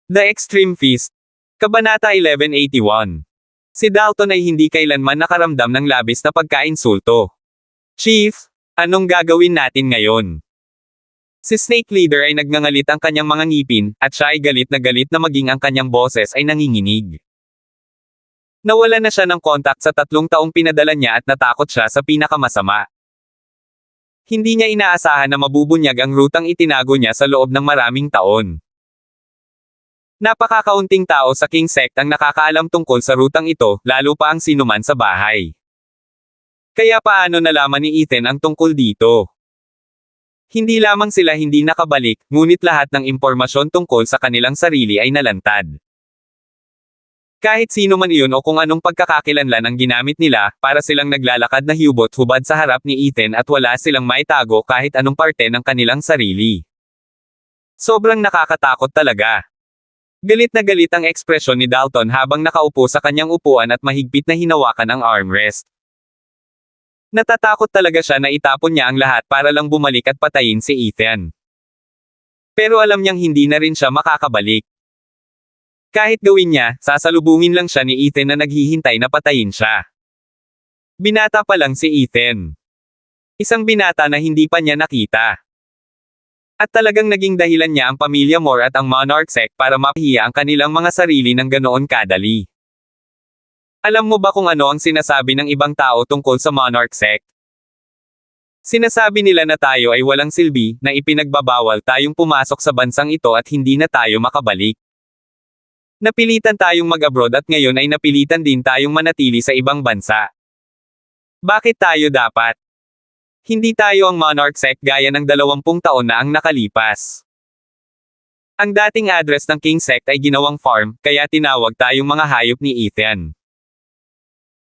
The Extreme Feast. Kabanata 1181. Si Dalton ay hindi kailanman nakaramdam ng labis na pagkainsulto. Chief, anong gagawin natin ngayon? Si Snake Leader ay nagngangalit ang kanyang mga ngipin, at siya ay galit na maging ang kanyang boses ay nanginginig. Nawala na siya ng kontak sa 3 taong pinadala niya at natakot siya sa pinakamasama. Hindi niya inaasahan na mabubunyag ang rutang itinago niya sa loob ng maraming taon. Napakakaunting tao sa King Sect ang nakakaalam tungkol sa rutang ito, lalo pa ang sinuman sa bahay. Kaya paano nalaman ni Ethan ang tungkol dito? Hindi lamang sila hindi nakabalik, ngunit lahat ng impormasyon tungkol sa kanilang sarili ay nalantad. Kahit sino man iyon o kung anong pagkakakilanlan ang ginamit nila, para silang naglalakad na hubot-hubad sa harap ni Ethan at wala silang maitago kahit anong parte ng kanilang sarili. Sobrang nakakatakot talaga. Galit na galit ang ekspresyon ni Dalton habang nakaupo sa kanyang upuan at mahigpit na hinawakan ang armrest. Natatakot talaga siya na itapon niya ang lahat para lang bumalik at patayin si Ethan. Pero alam niyang hindi na rin siya makakabalik. Kahit gawin niya, sasalubungin lang siya ni Ethan na naghihintay na patayin siya. Binata pa lang si Ethan. Isang binata na hindi pa niya nakita. At talagang naging dahilan niya ang pamilya Moore at ang Monarch Sect para mapahiya ang kanilang mga sarili ng ganoon kadali. Alam mo ba kung ano ang sinasabi ng ibang tao tungkol sa Monarch Sect? Sinasabi nila na tayo ay walang silbi, na ipinagbabawal tayong pumasok sa bansang ito at hindi na tayo makabalik. Napilitan tayong mag-abroad at ngayon ay napilitan din tayong manatili sa ibang bansa. Bakit tayo dapat? Hindi tayo ang Monarch Sect gaya ng 20 taon na ang nakalipas. Ang dating address ng King Sect ay ginawang farm, kaya tinawag tayong mga hayop ni Ethan.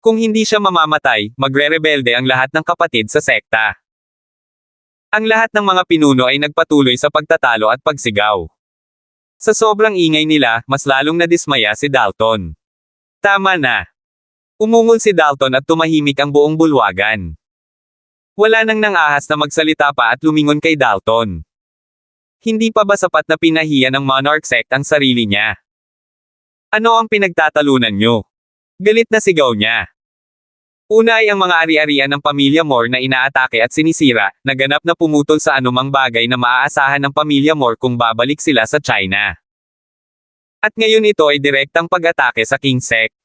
Kung hindi siya mamamatay, magre-rebelde ang lahat ng kapatid sa sekta. Ang lahat ng mga pinuno ay nagpatuloy sa pagtatalo at pagsigaw. Sa sobrang ingay nila, mas lalong nadismaya si Dalton. Tama na. Umungol si Dalton at tumahimik ang buong bulwagan. Wala nang nangahas na magsalita pa at lumingon kay Dalton. Hindi pa ba sapat na pinahiya ng Monarch Sect ang sarili niya? Ano ang pinagtatalunan nyo? Galit na sigaw niya. Una ay ang mga ari-arian ng pamilya Moore na inaatake at sinisira, naganap na pumutol sa anumang bagay na maaasahan ng pamilya Moore kung babalik sila sa China. At ngayon ito ay direktang pag-atake sa King Sect.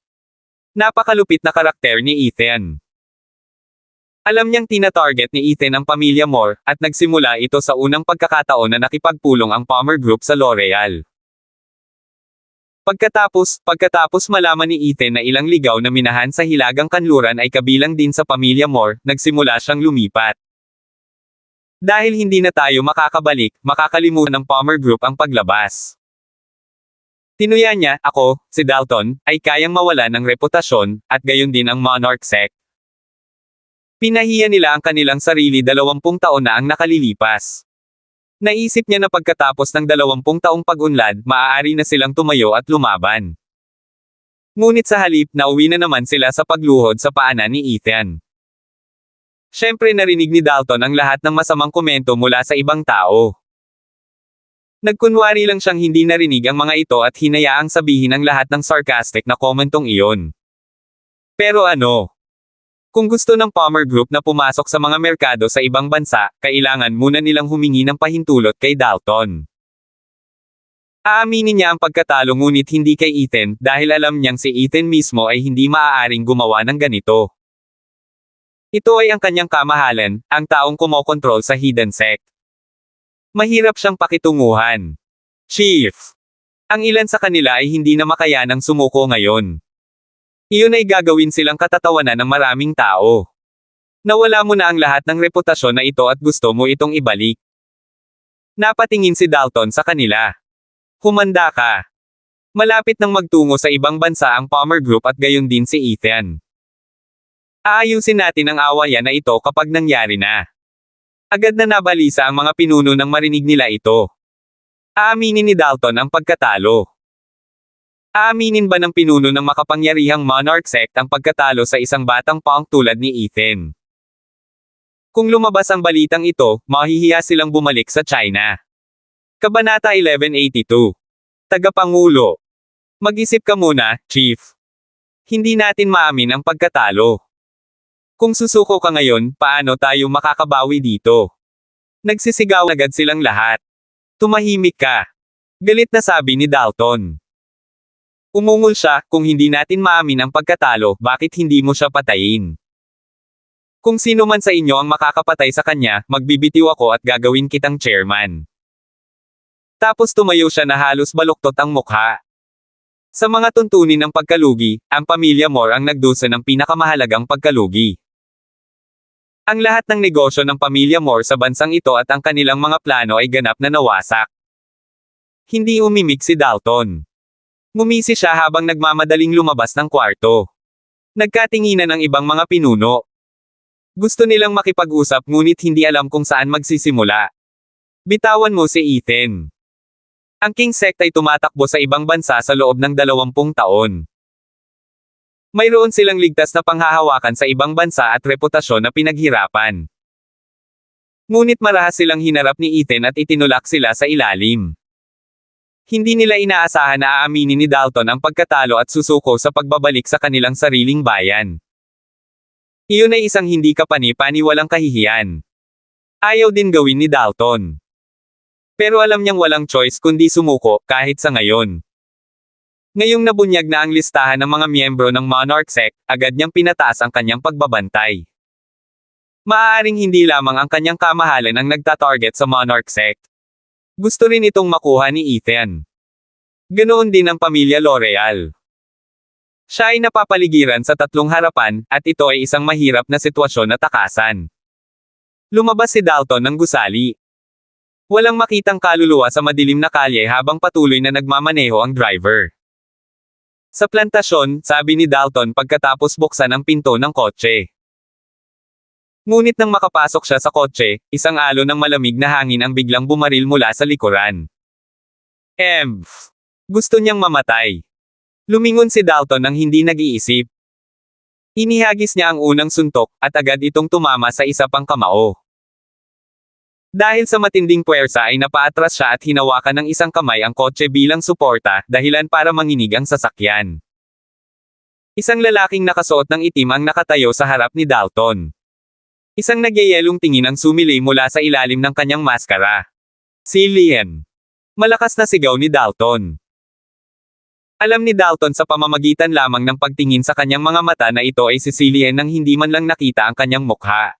Napakalupit na karakter ni Ethan. Alam niyang tina-target ni Ethan ang pamilya Moore, at nagsimula ito sa unang pagkakataon na nakipagpulong ang Palmer Group sa L'Oreal. Pagkatapos malaman ni Ethan na ilang ligaw na minahan sa Hilagang Kanluran ay kabilang din sa pamilya Moore, nagsimula siyang lumipat. Dahil hindi na tayo makakabalik, makakalimutan ng Palmer Group ang paglabas. Tinuya niya, ako, si Dalton, ay kayang mawala ng reputasyon, at gayon din ang Monarch Sect. Pinahiya nila ang kanilang sarili 20 taon na ang nakalilipas. Naisip niya na pagkatapos ng 20 taong pag-unlad, maaari na silang tumayo at lumaban. Ngunit sa halip, nauwi na naman sila sa pagluhod sa paanan ni Ethan. Siyempre narinig ni Dalton ang lahat ng masamang komento mula sa ibang tao. Nagkunwari lang siyang hindi narinig ang mga ito at hinayaang sabihin ang lahat ng sarcastic na komentong iyon. Pero ano? Kung gusto ng Palmer Group na pumasok sa mga merkado sa ibang bansa, kailangan muna nilang humingi ng pahintulot kay Dalton. Aaminin niya ang pagkatalo ngunit hindi kay Ethan, dahil alam niyang si Ethan mismo ay hindi maaaring gumawa ng ganito. Ito ay ang kanyang kamahalan, ang taong kumokontrol sa Hidden Sect. Mahirap siyang pakitunguhan. Chief! Ang ilan sa kanila ay hindi na makayanang sumuko ngayon. Iyon ay gagawin silang katatawanan ng maraming tao. Nawala mo na ang lahat ng reputasyon na ito at gusto mo itong ibalik. Napatingin si Dalton sa kanila. Humanda ka. Malapit nang magtungo sa ibang bansa ang Palmer Group at gayon din si Ethan. Aayusin natin ang awayan na ito kapag nangyari na. Agad na nabalisa ang mga pinuno nang marinig nila ito. Aaminin ni Dalton ang pagkatalo. Aaminin ba ng pinuno ng makapangyarihang Monarch Sect ang pagkatalo sa isang batang punk tulad ni Ethan? Kung lumabas ang balitang ito, mahihiya silang bumalik sa China. Kabanata 1182. Tagapangulo. Mag-isip ka muna, Chief. Hindi natin maamin ang pagkatalo. Kung susuko ka ngayon, paano tayo makakabawi dito? Nagsisigaw agad silang lahat. Tumahimik ka. Galit na sabi ni Dalton. Umungol siya, kung hindi natin maamin ang pagkatalo, bakit hindi mo siya patayin? Kung sino man sa inyo ang makakapatay sa kanya, magbibitiw ako at gagawin kitang chairman. Tapos tumayo siya na halos baluktot ang mukha. Sa mga tuntunin ng pagkalugi, ang pamilya Moore ang nagdusa ng pinakamahalagang pagkalugi. Ang lahat ng negosyo ng pamilya Moore sa bansang ito at ang kanilang mga plano ay ganap na nawasak. Hindi umimik si Dalton. Ngumisi siya habang nagmamadaling lumabas ng kwarto. Nagkatinginan ng ibang mga pinuno. Gusto nilang makipag-usap ngunit hindi alam kung saan magsisimula. Bitawan mo si Ethan. Ang King Sect ay tumatakbo sa ibang bansa sa loob ng 20 taon. Mayroon silang ligtas na panghahawakan sa ibang bansa at reputasyon na pinaghirapan. Ngunit marahas silang hinarap ni Ethan at itinulak sila sa ilalim. Hindi nila inaasahan na aaminin ni Dalton ang pagkatalo at susuko sa pagbabalik sa kanilang sariling bayan. Iyon ay isang hindi kapani-paniwalang kahihiyan. Ayaw din gawin ni Dalton. Pero alam niyang walang choice kundi sumuko, kahit sa ngayon. Ngayong nabunyag na ang listahan ng mga miyembro ng Monarch Sect, agad niyang pinataas ang kanyang pagbabantay. Maaaring hindi lamang ang kanyang kamahalan ang nagtatarget sa Monarch Sect. Gusto rin itong makuha ni Ethan. Ganoon din ang pamilya L'Oreal. Siya ay napapaligiran sa tatlong harapan, at ito ay isang mahirap na sitwasyon na takasan. Lumabas si Dalton ng gusali. Walang makitang kaluluwa sa madilim na kalye habang patuloy na nagmamaneho ang driver. Sa plantasyon, sabi ni Dalton pagkatapos buksan ang pinto ng kotse. Ngunit nang makapasok siya sa kotse, isang alon ng malamig na hangin ang biglang bumaril mula sa likuran. Gusto niyang mamatay. Lumingon si Dalton nang hindi nag-iisip. Inihagis niya ang unang suntok, at agad itong tumama sa isa pang kamao. Dahil sa matinding puwersa ay napaatras siya at hinawakan ng isang kamay ang kotse bilang suporta, dahilan para manginig ang sasakyan. Isang lalaking nakasuot ng itim ang nakatayo sa harap ni Dalton. Isang nagyayelong tingin ang sumilay mula sa ilalim ng kanyang maskara. Si Liam. Malakas na sigaw ni Dalton. Alam ni Dalton sa pamamagitan lamang ng pagtingin sa kanyang mga mata na ito ay si Cillian nang hindi man lang nakita ang kanyang mukha.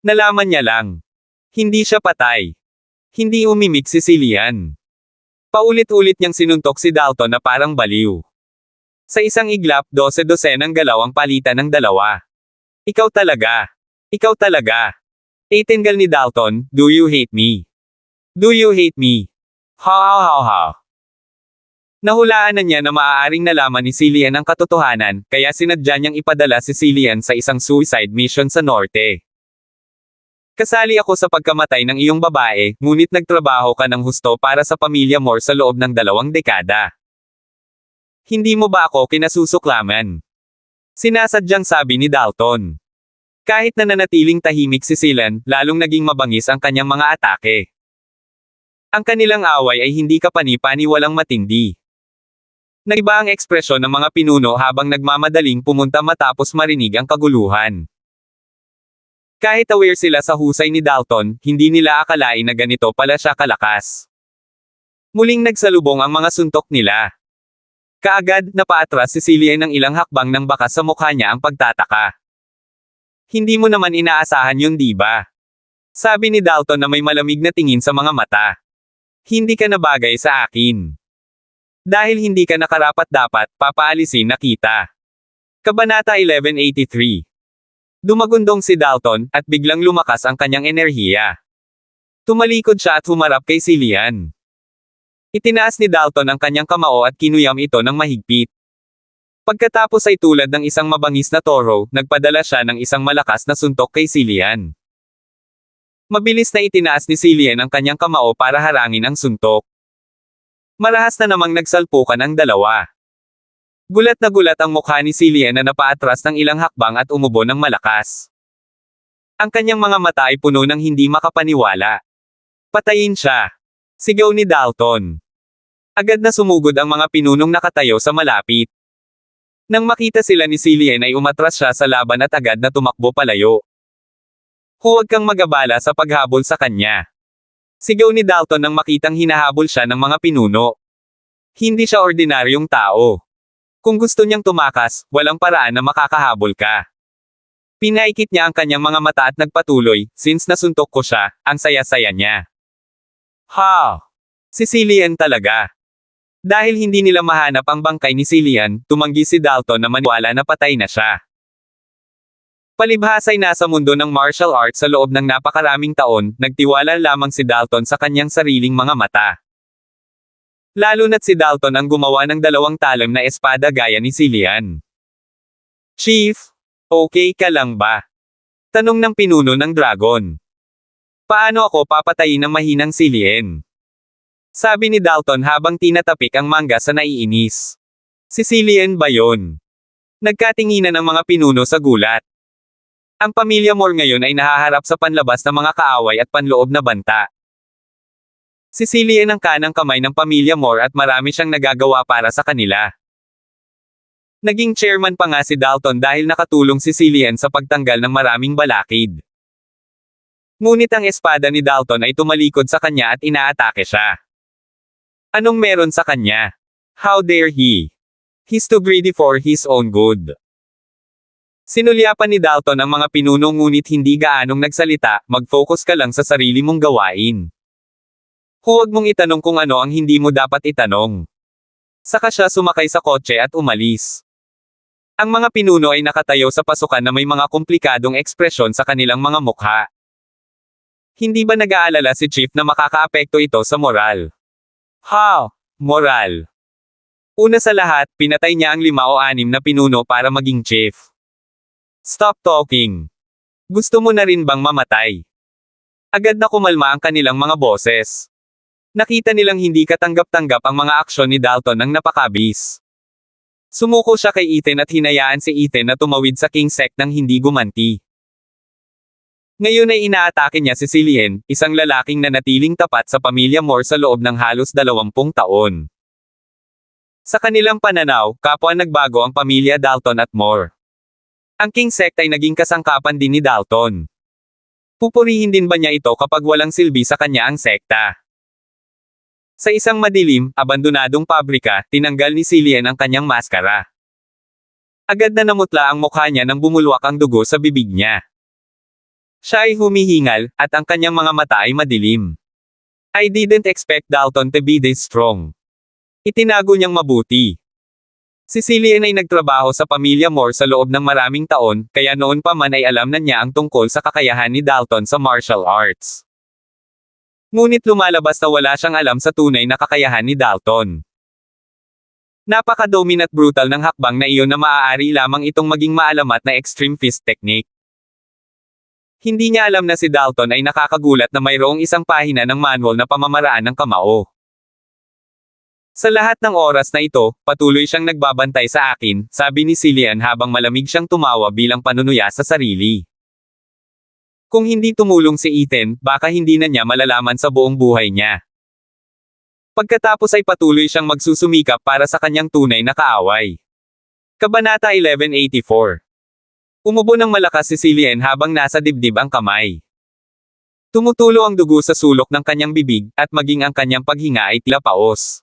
Nalaman niya lang. Hindi siya patay. Hindi umimik si Cillian. Paulit-ulit niyang sinuntok si Dalton na parang baliw. Sa isang iglap, 12-12 ng galaw ang palitan ng dalawa. Ikaw talaga. Ikaw talaga. Itingal ni Dalton, do you hate me? Do you hate me? Ha. Nahulaan na niya na maaaring nalaman ni Cillian ang katotohanan, kaya sinadya niyang ipadala si Cillian sa isang suicide mission sa norte. Kasali ako sa pagkamatay ng iyong babae, ngunit nagtrabaho ka ng husto para sa pamilya Moore sa loob ng 2 dekada. Hindi mo ba ako kinasusuklaman? Sinasadyang sabi ni Dalton. Kahit na nanatiling tahimik si Cillian, lalong naging mabangis ang kanyang mga atake. Ang kanilang away ay hindi kapani-paniwalang matindi. Naiba ang ekspresyon ng mga pinuno habang nagmamadaling pumunta matapos marinig ang kaguluhan. Kahit aware sila sa husay ni Dalton, hindi nila akalain na ganito pala siya kalakas. Muling nagsalubong ang mga suntok nila. Kaagad, napaatras si Cillian ng ilang hakbang nang baka sa mukha niya ang pagtataka. Hindi mo naman inaasahan yun, di ba? Sabi ni Dalton na may malamig na tingin sa mga mata. Hindi ka na bagay sa akin. Dahil hindi ka nakarapat-dapat, papaalisin na kita. Kabanata 1183. Dumagundong si Dalton, at biglang lumakas ang kanyang enerhiya. Tumalikod siya at humarap kay Cillian. Itinaas ni Dalton ang kanyang kamao at kinuyam ito ng mahigpit. Pagkatapos ay tulad ng isang mabangis na toro, nagpadala siya ng isang malakas na suntok kay Cillian. Mabilis na itinaas ni Cillian ang kanyang kamao para harangin ang suntok. Marahas na namang nagsalpukan ang dalawa. Gulat na gulat ang mukha ni Cillian na napaatras ng ilang hakbang at umubo ng malakas. Ang kanyang mga mata ay puno ng hindi makapaniwala. Patayin siya. Sigaw ni Dalton. Agad na sumugod ang mga pinunong nakatayo sa malapit. Nang makita sila ni Cillian ay umatras siya sa laban at agad na tumakbo palayo. Huwag kang mag-abala sa paghabol sa kanya. Sigaw ni Dalton nang makitang hinahabol siya ng mga pinuno. Hindi siya ordinaryong tao. Kung gusto niyang tumakas, walang paraan na makakahabol ka. Pinaikit niya ang kanyang mga mata at nagpatuloy, since nasuntok ko siya, ang saya-saya niya. Ha! Si Cillian talaga. Dahil hindi nila mahanap ang bangkay ni Cillian, tumanggi si Dalton na maniwala na patay na siya. Palibhas ay nasa mundo ng martial arts sa loob ng napakaraming taon, nagtiwala lamang si Dalton sa kanyang sariling mga mata. Lalo na't si Dalton ang gumawa ng 2 talim na espada gaya ni Cillian. Chief, okay ka lang ba? Tanong ng pinuno ng dragon. Paano ako papatayin ng mahinang Cillian? Sabi ni Dalton habang tinatapik ang mangga sa naiinis. Si Cillian ba yon? Nagkatinginan ang mga pinuno sa gulat. Ang pamilya Moore ngayon ay nahaharap sa panlabas na mga kaaway at panloob na banta. Si Cillian ang kanang kamay ng pamilya Moore at marami siyang nagagawa para sa kanila. Naging chairman pa nga si Dalton dahil nakatulong si Cillian sa pagtanggal ng maraming balakid. Ngunit ang espada ni Dalton ay tumalikod sa kanya at inaatake siya. Anong meron sa kanya? How dare he? He's too greedy for his own good. Sinulyapan ni Dalton ang mga pinuno ngunit hindi gaanong nagsalita, mag-focus ka lang sa sarili mong gawain. Huwag mong itanong kung ano ang hindi mo dapat itanong. Saka siya sumakay sa kotse at umalis. Ang mga pinuno ay nakatayo sa pasukan na may mga komplikadong ekspresyon sa kanilang mga mukha. Hindi ba nag-aalala si Chief na makakaapekto ito sa moral? Ha! Moral. Una sa lahat, pinatay niya ang 5 o 6 na pinuno para maging chief. Stop talking. Gusto mo na rin bang mamatay? Agad na kumalma ang kanilang mga boses. Nakita nilang hindi katanggap-tanggap ang mga aksyon ni Dalton ng napakabis. Sumuko siya kay Ethan at hinayaan si Ethan na tumawid sa King Sect nang hindi gumanti. Ngayon ay inaatake niya si Cillian, isang lalaking nanatiling tapat sa pamilya Moore sa loob ng halos 20 taon. Sa kanilang pananaw, kapwa nagbago ang pamilya Dalton at Moore. Ang King Sect ay naging kasangkapan din ni Dalton. Pupurihin din ba niya ito kapag walang silbi sa kanya ang sekta? Sa isang madilim, abandonadong pabrika, tinanggal ni Cillian ang kanyang maskara. Agad na namutla ang mukha niya nang bumulwak ang dugo sa bibig niya. Siya ay humihingal, at ang kanyang mga mata ay madilim. I didn't expect Dalton to be this strong. Itinago niyang mabuti. Si Cillian ay nagtrabaho sa pamilya Moore sa loob ng maraming taon, kaya noon pa man ay alam na niya ang tungkol sa kakayahan ni Dalton sa martial arts. Ngunit lumalabas na wala siyang alam sa tunay na kakayahan ni Dalton. Napaka-dominant brutal ng hakbang na iyon na maaari lamang itong maging maalamat na extreme fist technique. Hindi niya alam na si Dalton ay nakakagulat na mayroong isang pahina ng manual na pamamaraan ng kamao. Sa lahat ng oras na ito, patuloy siyang nagbabantay sa akin, sabi ni Cillian habang malamig siyang tumawa bilang panunuya sa sarili. Kung hindi tumulong si Ethan, baka hindi na niya malalaman sa buong buhay niya. Pagkatapos ay patuloy siyang magsusumikap para sa kanyang tunay na kaaway. Kabanata 1184. Umubo ng malakas si Cillian habang nasa dibdib ang kamay. Tumutulo ang dugo sa sulok ng kanyang bibig, at maging ang kanyang paghinga ay tila paos.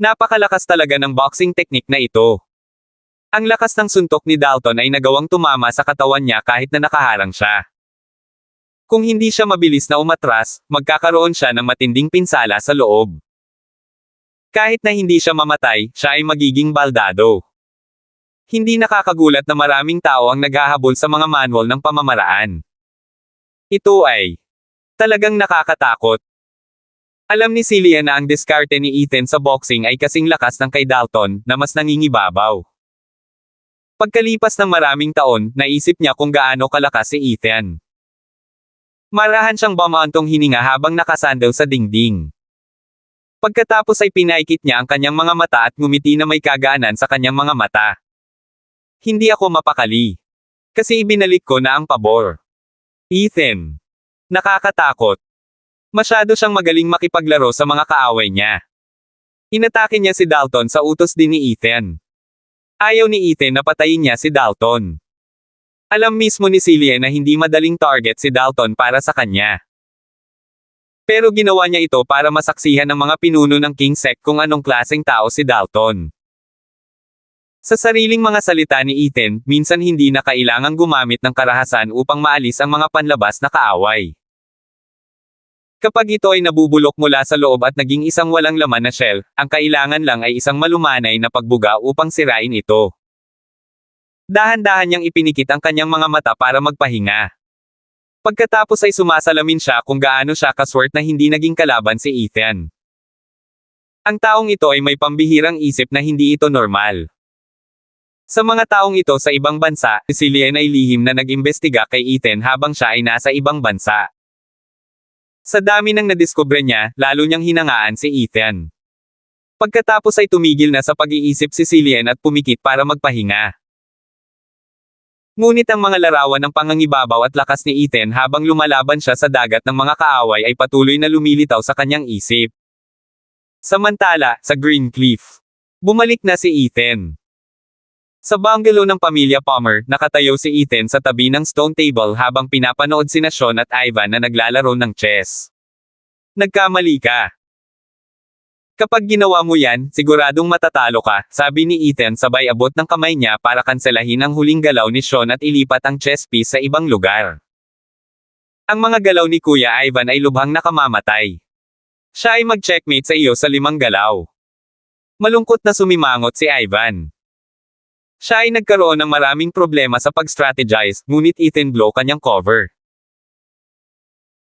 Napakalakas talaga ng boxing technique na ito. Ang lakas ng suntok ni Dalton ay nagawang tumama sa katawan niya kahit na nakaharang siya. Kung hindi siya mabilis na umatras, magkakaroon siya ng matinding pinsala sa loob. Kahit na hindi siya mamatay, siya ay magiging baldado. Hindi nakakagulat na maraming tao ang naghahabol sa mga manual ng pamamaraan. Ito ay talagang nakakatakot. Alam ni Cillian na ang diskarte ni Ethan sa boxing ay kasing lakas ng kay Dalton, na mas nangingibabaw. Pagkalipas ng maraming taon, naisip niya kung gaano kalakas si Ethan. Marahan siyang bumantong hininga habang nakasandal sa dingding. Pagkatapos ay pinaikit niya ang kanyang mga mata at ngumiti na may kagaanan sa kanyang mga mata. Hindi ako mapakali. Kasi ibinalik ko na ang pabor. Ethan. Nakakatakot. Masyado siyang magaling makipaglaro sa mga kaaway niya. Inatake niya si Dalton sa utos din ni Ethan. Ayaw ni Ethan na patayin niya si Dalton. Alam mismo ni Cillian na hindi madaling target si Dalton para sa kanya. Pero ginawa niya ito para masaksihan ng mga pinuno ng King Sect kung anong klaseng tao si Dalton. Sa sariling mga salita ni Ethan, minsan hindi na kailangang gumamit ng karahasan upang maalis ang mga panlabas na kaaway. Kapag ito ay nabubulok mula sa loob at naging isang walang laman na shell, ang kailangan lang ay isang malumanay na pagbuga upang sirain ito. Dahan-dahan niyang ipinikit ang kanyang mga mata para magpahinga. Pagkatapos ay sumasalamin siya kung gaano siya kaswerte na hindi naging kalaban si Ethan. Ang taong ito ay may pambihirang isip na hindi ito normal. Sa mga taong ito sa ibang bansa, si Cillian ay lihim na nag-imbestiga kay Ethan habang siya ay nasa ibang bansa. Sa dami ng nadiskubre niya, lalo niyang hinangaan si Ethan. Pagkatapos ay tumigil na sa pag-iisip si Cillian at pumikit para magpahinga. Ngunit ang mga larawan ng pangangibabaw at lakas ni Ethan habang lumalaban siya sa dagat ng mga kaaway ay patuloy na lumilitaw sa kanyang isip. Samantala, sa Green Cliff, bumalik na si Ethan. Sa bungalow ng pamilya Palmer, nakatayo si Ethan sa tabi ng stone table habang pinapanood sina Sean at Ivan na naglalaro ng chess. Nagkamali ka. Kapag ginawa mo yan, siguradong matatalo ka, sabi ni Ethan sabay abot ng kamay niya para kanselahin ang huling galaw ni Sean at ilipat ang chess piece sa ibang lugar. Ang mga galaw ni Kuya Ivan ay lubhang nakamamatay. Siya ay mag-checkmate sa iyo sa 5 galaw. Malungkot na sumimangot si Ivan. Siya ay nagkaroon ng maraming problema sa pag-strategize, ngunit Ethan blow kanyang cover.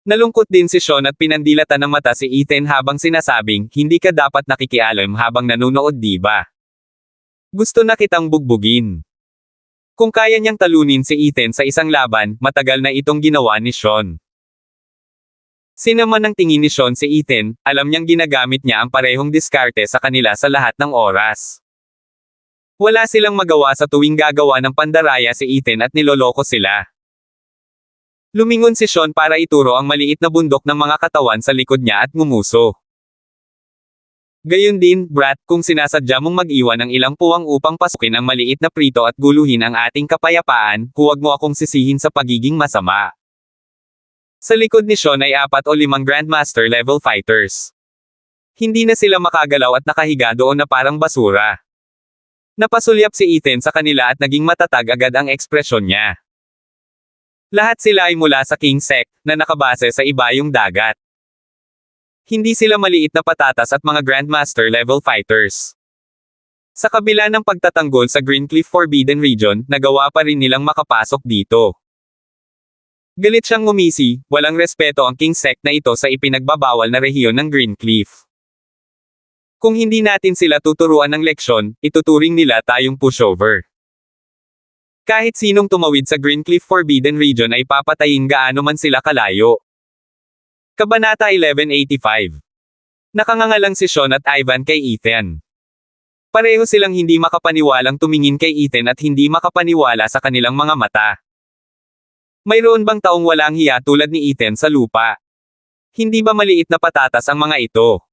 Nalungkot din si Sean at pinandilatan ng mata si Ethan habang sinasabing, hindi ka dapat nakikialam habang nanonood diba? Gusto na kitang bugbugin. Kung kaya niyang talunin si Ethan sa isang laban, matagal na itong ginawa ni Sean. Sinaman ng tingin ni Sean si Ethan, alam niyang ginagamit niya ang parehong diskarte sa kanila sa lahat ng oras. Wala silang magawa sa tuwing gagawa ng pandaraya si Ethan at niloloko sila. Lumingon si Sean para ituro ang maliit na bundok ng mga katawan sa likod niya at ngumuso. Gayon din, brat, kung sinasadya mong mag-iwan ng ilang puwang upang pasukin ang maliit na prito at guluhin ang ating kapayapaan, huwag mo akong sisihin sa pagiging masama. Sa likod ni Sean ay 4 o 5 Grandmaster level fighters. Hindi na sila makagalaw at nakahiga doon na parang basura. Napasulyap si Ethan sa kanila at naging matatag agad ang ekspresyon niya. Lahat sila ay mula sa King Sect, na nakabase sa ibayong dagat. Hindi sila maliit na patatas at mga Grandmaster level fighters. Sa kabila ng pagtatanggol sa Green Cliff Forbidden Region, nagawa pa rin nilang makapasok dito. Galit siyang ngumisi, walang respeto ang King Sect na ito sa ipinagbabawal na rehiyon ng Green Cliff. Kung hindi natin sila tuturuan ng leksyon, ituturing nila tayong pushover. Kahit sinong tumawid sa Green Cliff Forbidden Region ay papatayin gaano man sila kalayo. Kabanata 1185. Nakangangalang si Sean at Ivan kay Ethan. Pareho silang hindi makapaniwalang tumingin kay Ethan at hindi makapaniwala sa kanilang mga mata. Mayroon bang taong walang hiya tulad ni Ethan sa lupa? Hindi ba maliit na patatas ang mga ito?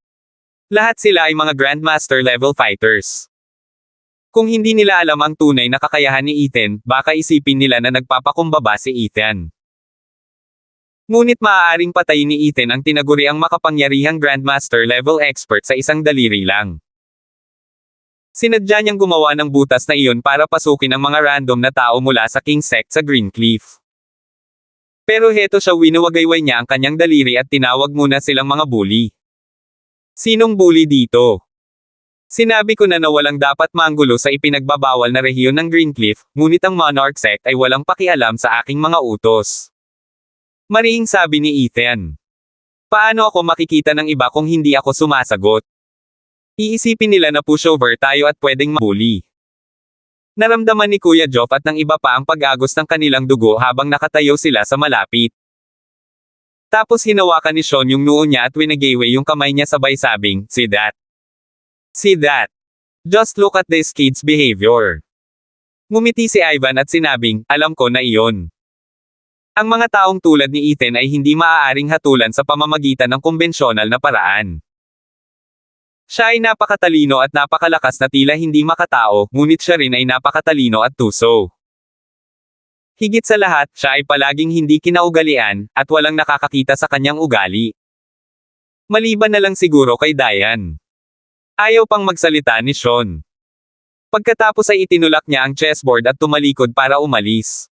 Lahat sila ay mga Grandmaster level fighters. Kung hindi nila alam ang tunay na kakayahan ni Ethan, baka isipin nila na nagpapakumbaba si Ethan. Ngunit maaaring patayin ni Ethan ang tinaguriang makapangyarihang Grandmaster level expert sa isang daliri lang. Sinadya niyang gumawa ng butas na iyon para pasukin ang mga random na tao mula sa King Sect sa Green Cliff. Pero heto siya, winawagayway niya ang kanyang daliri at tinawag muna silang mga bully. Sinong bully dito? Sinabi ko na walang dapat manggulo sa ipinagbabawal na rehiyon ng Green Cliff, ngunit ang Monarch Sect ay walang pakialam sa aking mga utos. Marihing sabi ni Ethan. Paano ako makikita ng iba kung hindi ako sumasagot? Iisipin nila na pushover tayo at pwedeng mabully. Naramdaman ni Kuya Joff at ng iba pa ang pag-agos ng kanilang dugo habang nakatayo sila sa malapit. Tapos hinawakan ni Sean yung noo niya at winagayway yung kamay niya sabay sabing, "See that? See that? Just look at this kid's behavior." Ngumiti si Ivan at sinabing, "Alam ko na iyon." Ang mga taong tulad ni Ethan ay hindi maaaring hatulan sa pamamagitan ng kumbensyonal na paraan. Siya ay napakatalino at napakalakas na tila hindi makatao, ngunit siya rin ay napakatalino at tuso. Higit sa lahat, siya ay palaging hindi kinaugalian, at walang nakakakita sa kanyang ugali. Maliban na lang siguro kay Diane. Ayaw pang magsalita ni Sean. Pagkatapos ay itinulak niya ang chessboard at tumalikod para umalis.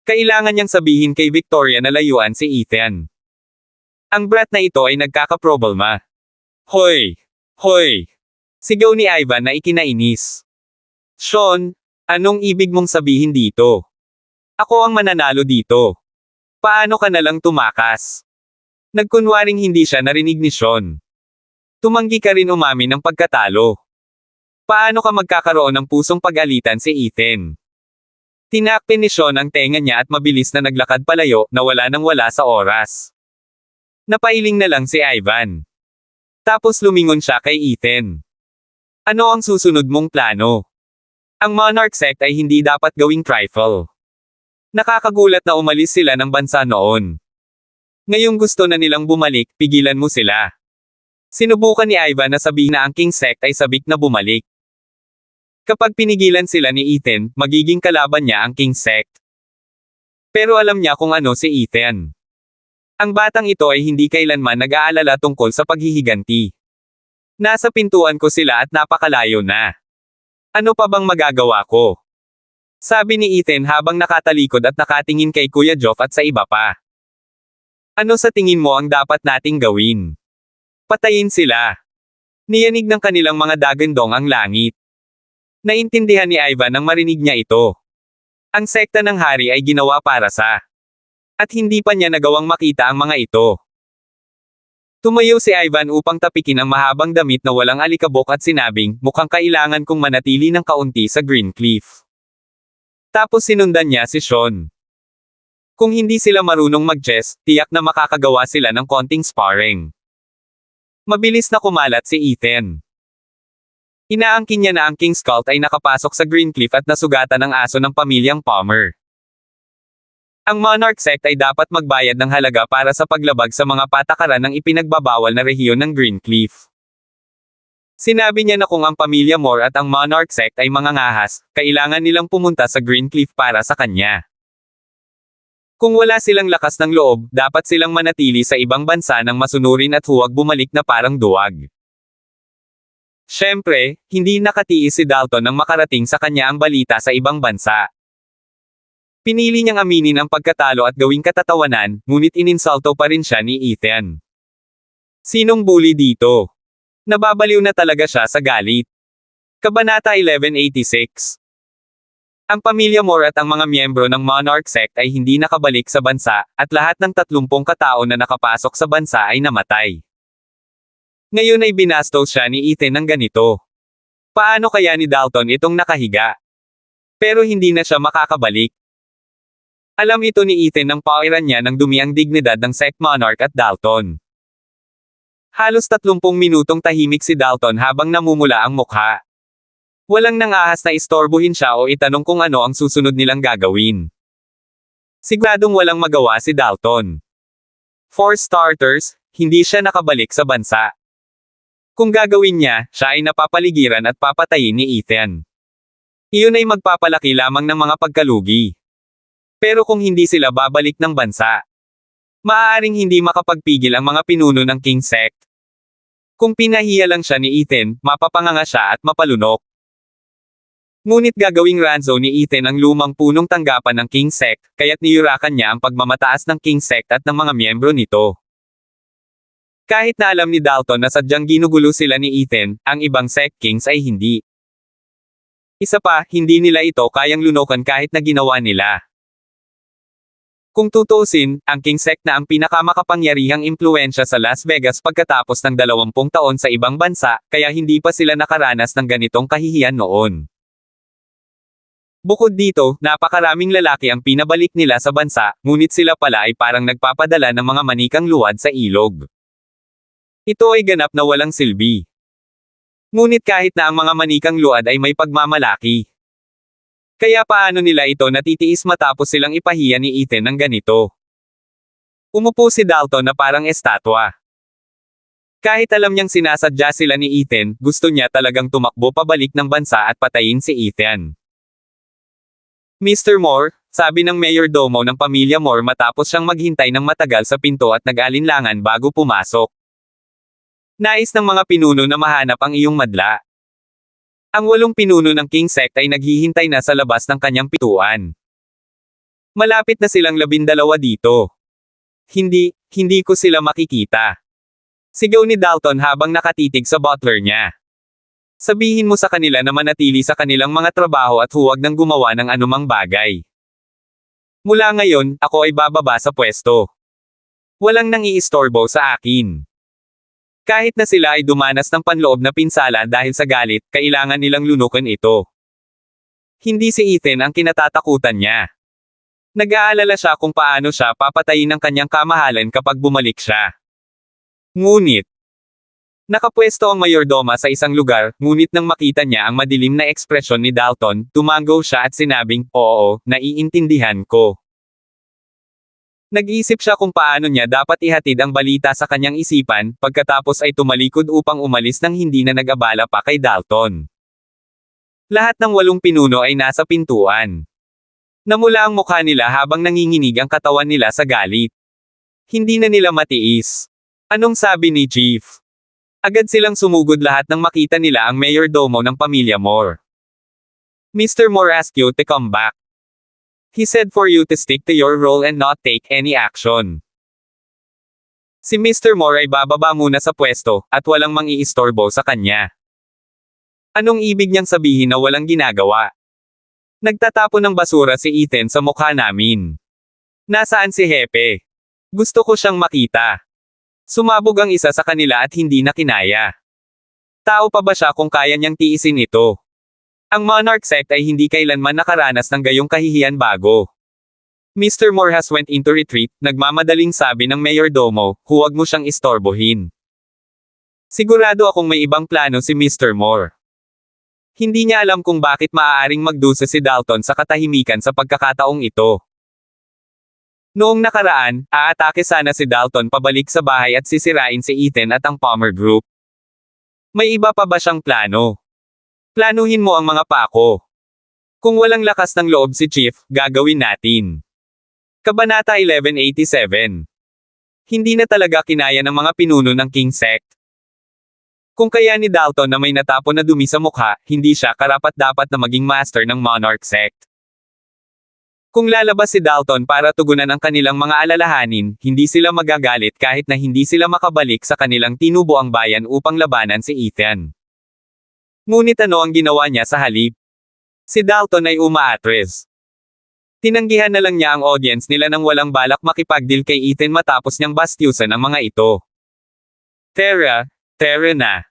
Kailangan niyang sabihin kay Victoria na layuan si Ethan. Ang brat na ito ay nagkakaproblema. Hoy! Hoy! Sigaw ni Ivan na ikinainis. Sean, anong ibig mong sabihin dito? Ako ang mananalo dito. Paano ka nalang tumakas? Nagkunwaring hindi siya narinig ni Sean. Tumanggi ka rin umamin ng pagkatalo. Paano ka magkakaroon ng pusong pag-alitan si Ethan? Tinakpin ni Sean ang tenga niya at mabilis na naglakad palayo na wala nang wala sa oras. Napailing na lang si Ivan. Tapos lumingon siya kay Ethan. Ano ang susunod mong plano? Ang Monarch sect ay hindi dapat gawing trifle. Nakakagulat na umalis sila ng bansa noon. Ngayong gusto na nilang bumalik, pigilan mo sila. Sinubukan ni Ivan na sabihin na ang King sect ay sabik na bumalik. Kapag pinigilan sila ni Ethan, magiging kalaban niya ang King sect. Pero alam niya kung ano si Ethan. Ang batang ito ay hindi kailanman nag-aalala tungkol sa paghihiganti. Nasa pintuan ko sila at napakalayo na. Ano pa bang magagawa ko? Sabi ni Ethan habang nakatalikod at nakatingin kay Kuya Geoff at sa iba pa. Ano sa tingin mo ang dapat nating gawin? Patayin sila. Niyanig ng kanilang mga dagandong ang langit. Naintindihan ni Ivan nang marinig niya ito. Ang sekta ng hari ay ginawa para sa. At hindi pa niya nagawang makita ang mga ito. Tumayo si Ivan upang tapikin ang mahabang damit na walang alikabok at sinabing, mukhang kailangan kong manatili ng kaunti sa Green Cliff. Tapos sinundan niya si Sean. Kung hindi sila marunong mag-chess, tiyak na makakagawa sila ng konting sparring. Mabilis na kumalat si Ethan. Inaangkin niya na ang King's Cult ay nakapasok sa Green Cliff at nasugatan ng aso ng pamilyang Palmer. Ang Monarch sect ay dapat magbayad ng halaga para sa paglabag sa mga patakaran ng ipinagbabawal na rehiyon ng Green Cliff. Sinabi niya na kung ang pamilya Moore at ang Monarch sect ay mangangahas, kailangan nilang pumunta sa Green Cliff para sa kanya. Kung wala silang lakas ng loob, dapat silang manatili sa ibang bansa nang masunurin at huwag bumalik na parang duwag. Siyempre, hindi nakatiis si Dalton nang makarating sa kanya ang balita sa ibang bansa. Pinili niyang aminin ang pagkatalo at gawing katatawanan, ngunit ininsulto pa rin siya ni Ethan. Sinong bully dito? Nababaliw na talaga siya sa galit. Kabanata 1186. Ang pamilya Moore at ang mga miyembro ng Monarch sect ay hindi nakabalik sa bansa, at lahat ng 30 katao na nakapasok sa bansa ay namatay. Ngayon ay binastos siya ni Ethan ng ganito. Paano kaya ni Dalton itong nakahiga? Pero hindi na siya makakabalik. Alam ito ni Ethan nang pawiran niya ng dumi ang dignidad ng sect Monarch at Dalton. Halos 30 minutong tahimik si Dalton habang namumula ang mukha. Walang nangahas na istorbohin siya o itanong kung ano ang susunod nilang gagawin. Siguradong walang magawa si Dalton. For starters, hindi siya nakabalik sa bansa. Kung gagawin niya, siya ay napapaligiran at papatayin ni Ethan. Iyon ay magpapalaki lamang ng mga pagkalugi. Pero kung hindi sila babalik ng bansa, maaaring hindi makapagpigil ang mga pinuno ng King sect. Kung pinahiya lang siya ni Ethan, mapapanganga siya at mapalunok. Ngunit gagawing ranzo ni Ethan ang lumang punong tanggapan ng King sect, kaya't niyurakan niya ang pagmamataas ng King sect at ng mga miyembro nito. Kahit na alam ni Dalton na sadyang ginugulo sila ni Ethan, ang ibang sect kings ay hindi. Isa pa, hindi nila ito kayang lunukan kahit na ginawa nila. Kung tutuusin, ang King sect na ang pinakamakapangyarihang impluensya sa Las Vegas pagkatapos ng 20 taon sa ibang bansa, kaya hindi pa sila nakaranas ng ganitong kahihiyan noon. Bukod dito, napakaraming lalaki ang pinabalik nila sa bansa, ngunit sila pala ay parang nagpapadala ng mga manikang luwad sa ilog. Ito ay ganap na walang silbi. Ngunit kahit na ang mga manikang luwad ay may pagmamalaki. Kaya paano nila ito natitiis matapos silang ipahiya ni Ethan ng ganito? Umupo si Dalton na parang estatwa. Kahit alam niyang sinasadya sila ni Ethan, gusto niya talagang tumakbo pabalik ng bansa at patayin si Ethan. Mr. Moore, sabi ng mayordomo ng pamilya Moore matapos siyang maghintay ng matagal sa pinto at nag-alinlangan bago pumasok. Nais ng mga pinuno na mahanap ang iyong madla. Ang 8 pinuno ng King Sect ay naghihintay na sa labas ng kanyang pituan. Malapit na silang 12 dito. Hindi ko sila makikita. Sigaw ni Dalton habang nakatitig sa butler niya. Sabihin mo sa kanila na manatili sa kanilang mga trabaho at huwag nang gumawa ng anumang bagay. Mula ngayon, ako ay bababa sa pwesto. Walang nang iistorbo sa akin. Kahit na sila ay dumanas ng panloob na pinsala dahil sa galit, kailangan nilang lunukin ito. Hindi si Ethan ang kinatatakutan niya. Nag-aalala siya kung paano siya papatayin ng kanyang kamahalan kapag bumalik siya. Ngunit, nakapwesto ang mayordoma sa isang lugar, ngunit nang makita niya ang madilim na ekspresyon ni Dalton, tumango siya at sinabing, "Oo, naiintindihan ko." Nag-isip siya kung paano niya dapat ihatid ang balita sa kanyang isipan, pagkatapos ay tumalikod upang umalis nang hindi na nag-abala pa kay Dalton. Lahat ng 8 pinuno ay nasa pintuan. Namula ang mukha nila habang nanginginig ang katawan nila sa galit. Hindi na nila matiis. Anong sabi ni Chief? Agad silang sumugod lahat nang makita nila ang mayordomo ng pamilya Moore. Mr. Moore asked you to come back. He said for you to stick to your role and not take any action. Si Mr. Moore ay bababa muna sa pwesto, at walang mang-iistorbo sa kanya. Anong ibig niyang sabihin na walang ginagawa? Nagtatapon ng basura si Ethan sa mukha namin. Nasaan si Hepe? Gusto ko siyang makita. Sumabog ang isa sa kanila at hindi na kinaya. Tao pa ba siya kung kaya niyang tiisin ito? Ang Monarch Sect ay hindi kailanman nakaranas ng gayong kahihiyan bago. Mr. Moore has went into retreat, nagmamadaling sabi ng mayordomo, huwag mo siyang istorbohin. Sigurado akong may ibang plano si Mr. Moore. Hindi niya alam kung bakit maaaring magdusa si Dalton sa katahimikan sa pagkakataong ito. Noong nakaraan, aatake sana si Dalton pabalik sa bahay at sisirain si Ethan at ang Palmer Group. May iba pa ba siyang plano? Planuhin mo ang mga pako. Kung walang lakas ng loob si Chief, gagawin natin. Kabanata 1187. Hindi na talaga kinaya ng mga pinuno ng King Sect. Kung kaya ni Dalton na may natapon na dumi sa mukha, hindi siya karapat-dapat na maging master ng Monarch Sect. Kung lalabas si Dalton para tugunan ang kanilang mga alalahanin, hindi sila magagalit kahit na hindi sila makabalik sa kanilang tinubuang bayan upang labanan si Ethan. Ngunit ano ang ginawa niya sa halip? Si Dalton ay umaatres. Tinanggihan na lang niya ang audience nila nang walang balak makipagdeal kay Ethan matapos niyang bastyusan ang mga ito. Tara na.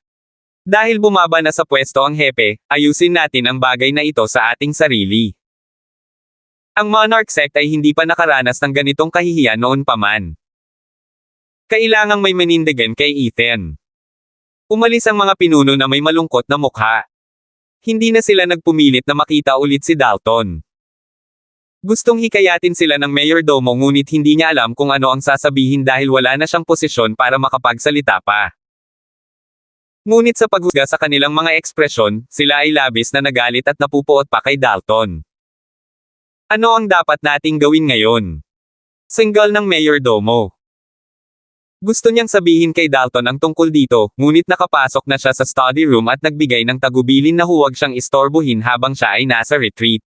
Dahil bumaba na sa pwesto ang Hepe, ayusin natin ang bagay na ito sa ating sarili. Ang Monarch Sect ay hindi pa nakaranas ng ganitong kahihiyan noon pa man. Kailangang may manindigan kay Ethan. Umalis ang mga pinuno na may malungkot na mukha. Hindi na sila nagpumilit na makita ulit si Dalton. Gustong hikayatin sila ng mayordomo ngunit hindi niya alam kung ano ang sasabihin dahil wala na siyang posisyon para makapagsalita pa. Ngunit sa paghusga sa kanilang mga ekspresyon, sila ay labis na nagalit at napupuot pa kay Dalton. Ano ang dapat nating gawin ngayon? Singgal ng mayordomo. Gusto niyang sabihin kay Dalton ang tungkol dito, ngunit nakapasok na siya sa study room at nagbigay ng tagubilin na huwag siyang istorbohin habang siya ay nasa retreat.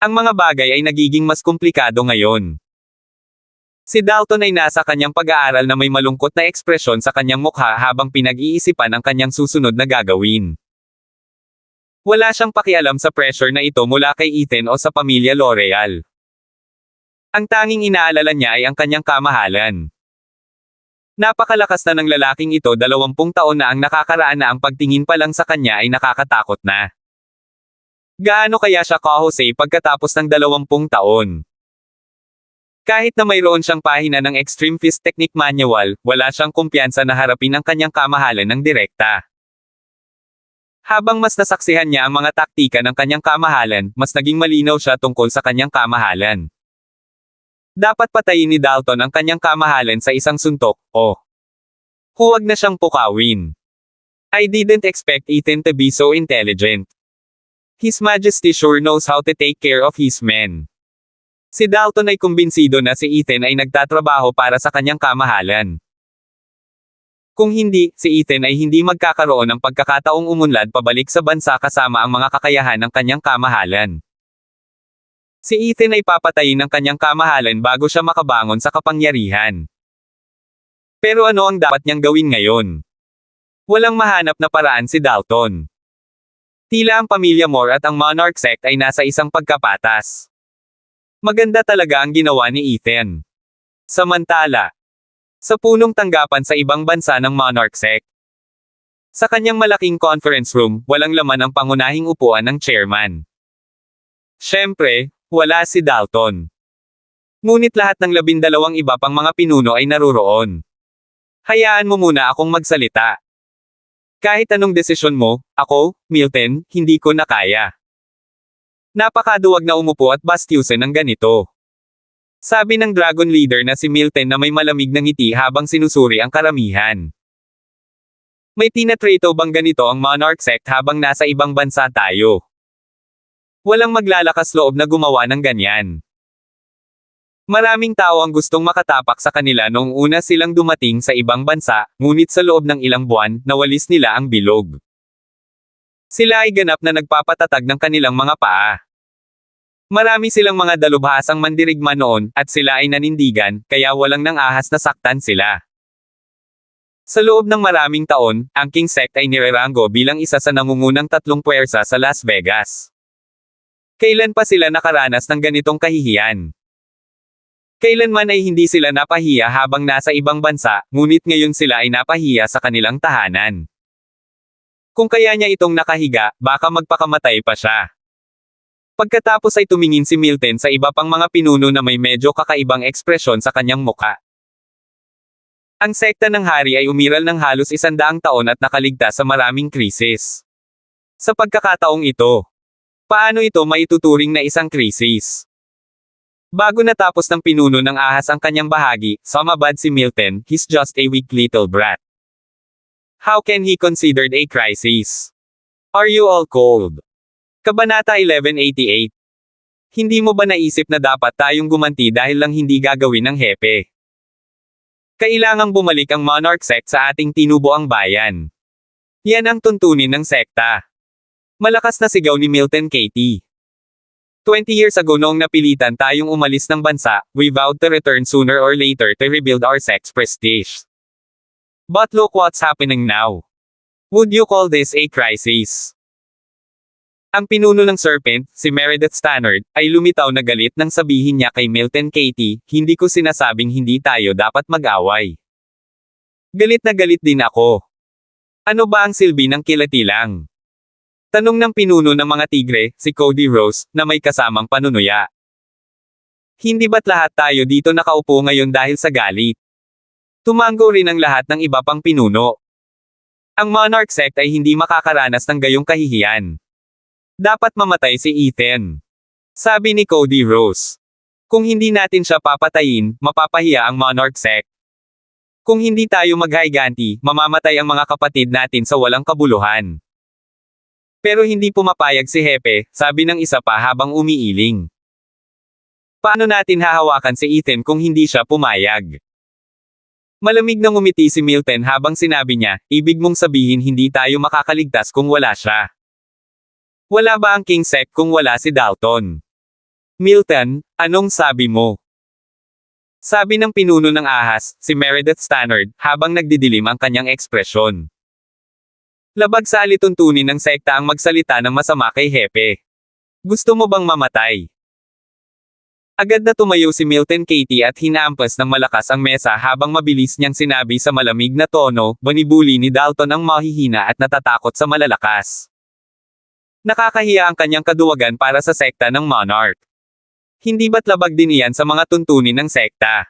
Ang mga bagay ay nagiging mas komplikado ngayon. Si Dalton ay nasa kanyang pag-aaral na may malungkot na ekspresyon sa kanyang mukha habang pinag-iisipan ang kanyang susunod na gagawin. Wala siyang pakialam sa pressure na ito mula kay Ethan o sa pamilya L'Oreal. Ang tanging inaalala niya ay ang kanyang kamahalan. Napakalakas na ng lalaking ito, 20 taon na ang nakakaraan na ang pagtingin pa lang sa kanya ay nakakatakot na. Gaano kaya siya kahusay pagkatapos ng 20 taon? Kahit na mayroon siyang pahina ng Extreme Fist Technique Manual, wala siyang kumpiyansa na harapin ang kanyang kamahalan ng direkta. Habang mas nasaksihan niya ang mga taktika ng kanyang kamahalan, mas naging malinaw siya tungkol sa kanyang kamahalan. Dapat patayin ni Dalton ang kanyang kamahalan sa isang suntok, o Huwag na siyang pukawin. I didn't expect Ethan to be so intelligent. His Majesty sure knows how to take care of his men. Si Dalton ay kumbinsido na si Ethan ay nagtatrabaho para sa kanyang kamahalan. Kung hindi, si Ethan ay hindi magkakaroon ng pagkakataong umunlad pabalik sa bansa kasama ang mga kakayahan ng kanyang kamahalan. Si Ethan ay papatayin ng kanyang kamahalan bago siya makabangon sa kapangyarihan. Pero ano ang dapat niyang gawin ngayon? Walang mahanap na paraan si Dalton. Tila ang pamilya Moore at ang Monarch sect ay nasa isang pagkapatas. Maganda talaga ang ginawa ni Ethan. Samantala, sa punong tanggapan sa ibang bansa ng Monarch sect. Sa kanyang malaking conference room, walang laman ang pangunahing upuan ng chairman. Siyempre, wala si Dalton. Ngunit lahat ng 12 iba pang mga pinuno ay naruroon. Hayaan mo muna akong magsalita. Kahit anong desisyon mo, ako, Milton, hindi ko na kaya. Napakaduwag na umupo at bastyusin ng ganito. Sabi ng Dragon Leader na si Milton na may malamig na ngiti habang sinusuri ang karamihan. May tinatrato bang ganito ang Monarch sect habang nasa ibang bansa tayo? Walang maglalakas loob na gumawa ng ganyan. Maraming tao ang gustong makatapak sa kanila noong una silang dumating sa ibang bansa, ngunit sa loob ng ilang buwan, nawalis nila ang bilog. Sila ay ganap na nagpapatatag ng kanilang mga paa. Marami silang mga dalubhasang mandirigma noon, at sila ay nanindigan, kaya walang nang ahas na saktan sila. Sa loob ng maraming taon, ang King Sect ay nirerango bilang isa sa nangungunang 3 puwersa sa Las Vegas. Kailan pa sila nakaranas ng ganitong kahihiyan? Kailanman ay hindi sila napahiya habang nasa ibang bansa, ngunit ngayon sila ay napahiya sa kanilang tahanan. Kung kaya niya itong nakahiga, baka magpakamatay pa siya. Pagkatapos ay tumingin si Milton sa iba pang mga pinuno na may medyo kakaibang ekspresyon sa kanyang muka. Ang sekta ng hari ay umiral ng halos 100 taon at nakaligtas sa maraming krisis. Sa pagkakataong ito, paano ito maituturing na isang krisis? Bago natapos ng pinuno ng ahas ang kanyang bahagi, sumabad si Milton, he's just a weak little brat. How can he considered a crisis? Are you all cold? Kabanata 1188. Hindi mo ba naisip na dapat tayong gumanti dahil lang hindi gagawin ng hepe? Kailangang bumalik ang Monarch sect sa ating tinubuang bayan. Yan ang tuntunin ng sekta. Malakas na sigaw ni Milton Katie. 20 years ago noong napilitan tayong umalis ng bansa, we vowed to return sooner or later to rebuild our sect's prestige. But look what's happening now. Would you call this a crisis? Ang pinuno ng Serpent, si Meredith Stannard, ay lumitaw na galit nang sabihin niya kay Milton Katie, hindi ko sinasabing hindi tayo dapat mag-away. Galit na galit din ako. Ano ba ang silbi ng kilatilang? Tanong ng pinuno ng mga tigre, si Cody Rose, na may kasamang panunuya. Hindi ba't lahat tayo dito nakaupo ngayon dahil sa galit? Tumango rin ang lahat ng iba pang pinuno. Ang Monarch sect ay hindi makakaranas ng gayong kahihiyan. Dapat mamatay si Ethan. Sabi ni Cody Rose. Kung hindi natin siya papatayin, mapapahiya ang Monarch sect. Kung hindi tayo maghaiganti, mamamatay ang mga kapatid natin sa walang kabuluhan. Pero hindi pumapayag si Hepe, sabi ng isa pa habang umiiling. Paano natin hahawakan si Ethan kung hindi siya pumayag? Malamig na ngumiti si Milton habang sinabi niya, ibig mong sabihin hindi tayo makakaligtas kung wala siya. Wala ba ang King Sect kung wala si Dalton? Milton, anong sabi mo? Sabi ng pinuno ng ahas, si Meredith Stannard, habang nagdidilim ang kanyang ekspresyon. Labag sa alituntunin ng sekta ang magsalita ng masama kay Hepe. Gusto mo bang mamatay? Agad na tumayo si Milton Katie at hinaampas ng malakas ang mesa habang mabilis niyang sinabi sa malamig na tono, banibuli ni Dalton ang mahihina at natatakot sa malalakas. Nakakahiya ang kanyang kaduwagan para sa sekta ng Monarch. Hindi ba't labag din iyan sa mga tuntunin ng sekta?